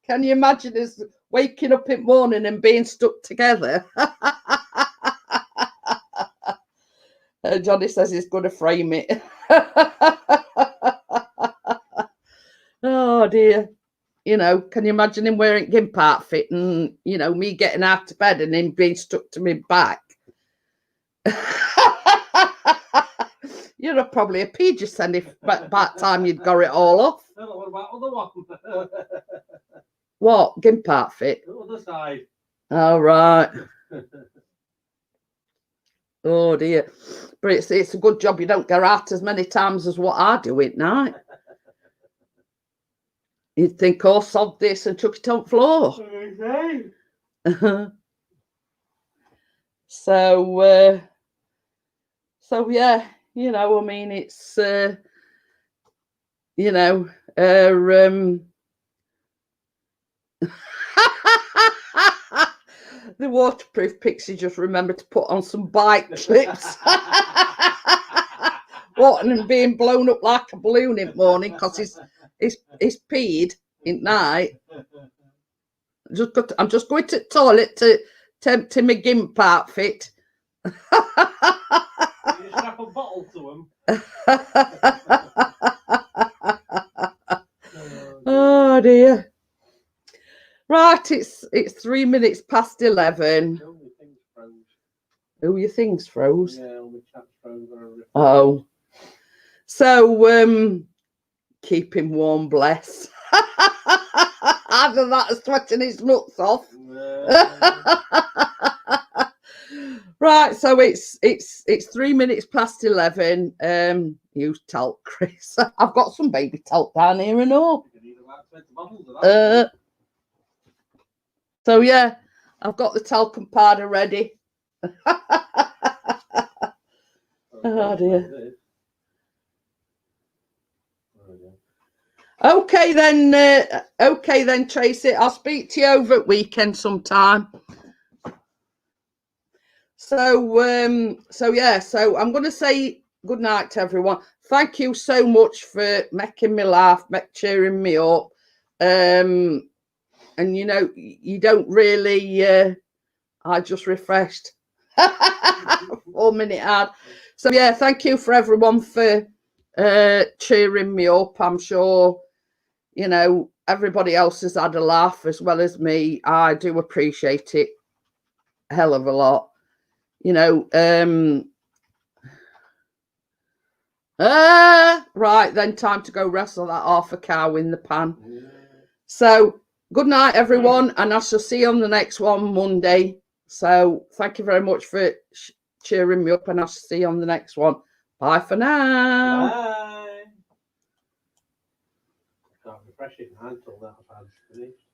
Can you imagine us waking up in the morning and being stuck together? Johnny says he's going to frame it. Oh dear. You know, can you imagine him wearing gimp outfit and, you know, me getting out of bed and him being stuck to me back? You're probably a pigeon then if by that time you'd got it all off. What about other one? What? Gimp outfit? The other side. Oh, right. Oh, dear. But it's a good job you don't go out as many times as what I do at night. You'd think, oh, sod this and chuck it on the floor. So, yeah, you know, I mean, it's, you know, the waterproof Pixie just remembered to put on some bike clips. What, and being blown up like a balloon in the morning because he's peed at night. I'm just going to the toilet to tempt him a gimp outfit. You strap a bottle to him. Oh dear. Right, it's 3 minutes past 11. Oh, your things froze. Yeah, all the chat's froze. Oh. So keep him warm, bless. Either that or sweating his nuts off. Right, so it's 3 minutes past 11. Use talc, Chris. I've got some baby talc down here and all. So yeah, I've got the talcum powder ready. Oh dear. Okay then, Tracy. I'll speak to you over at weekend sometime. So yeah. So I'm going to say good night to everyone. Thank you so much for making me laugh, cheering me up. And you know, you don't really. I just refreshed. 4 minute ad. So yeah, thank you for everyone for cheering me up. I'm sure, you know, everybody else has had a laugh as well as me. I do appreciate it a hell of a lot. You know, right then, time to go wrestle that half a cow in the pan. So good night everyone, and I shall see you on the next one Monday. So thank you very much for cheering me up, and I shall see you on the next one. Bye for now. Bye. Can't refresh it now until that I've finished.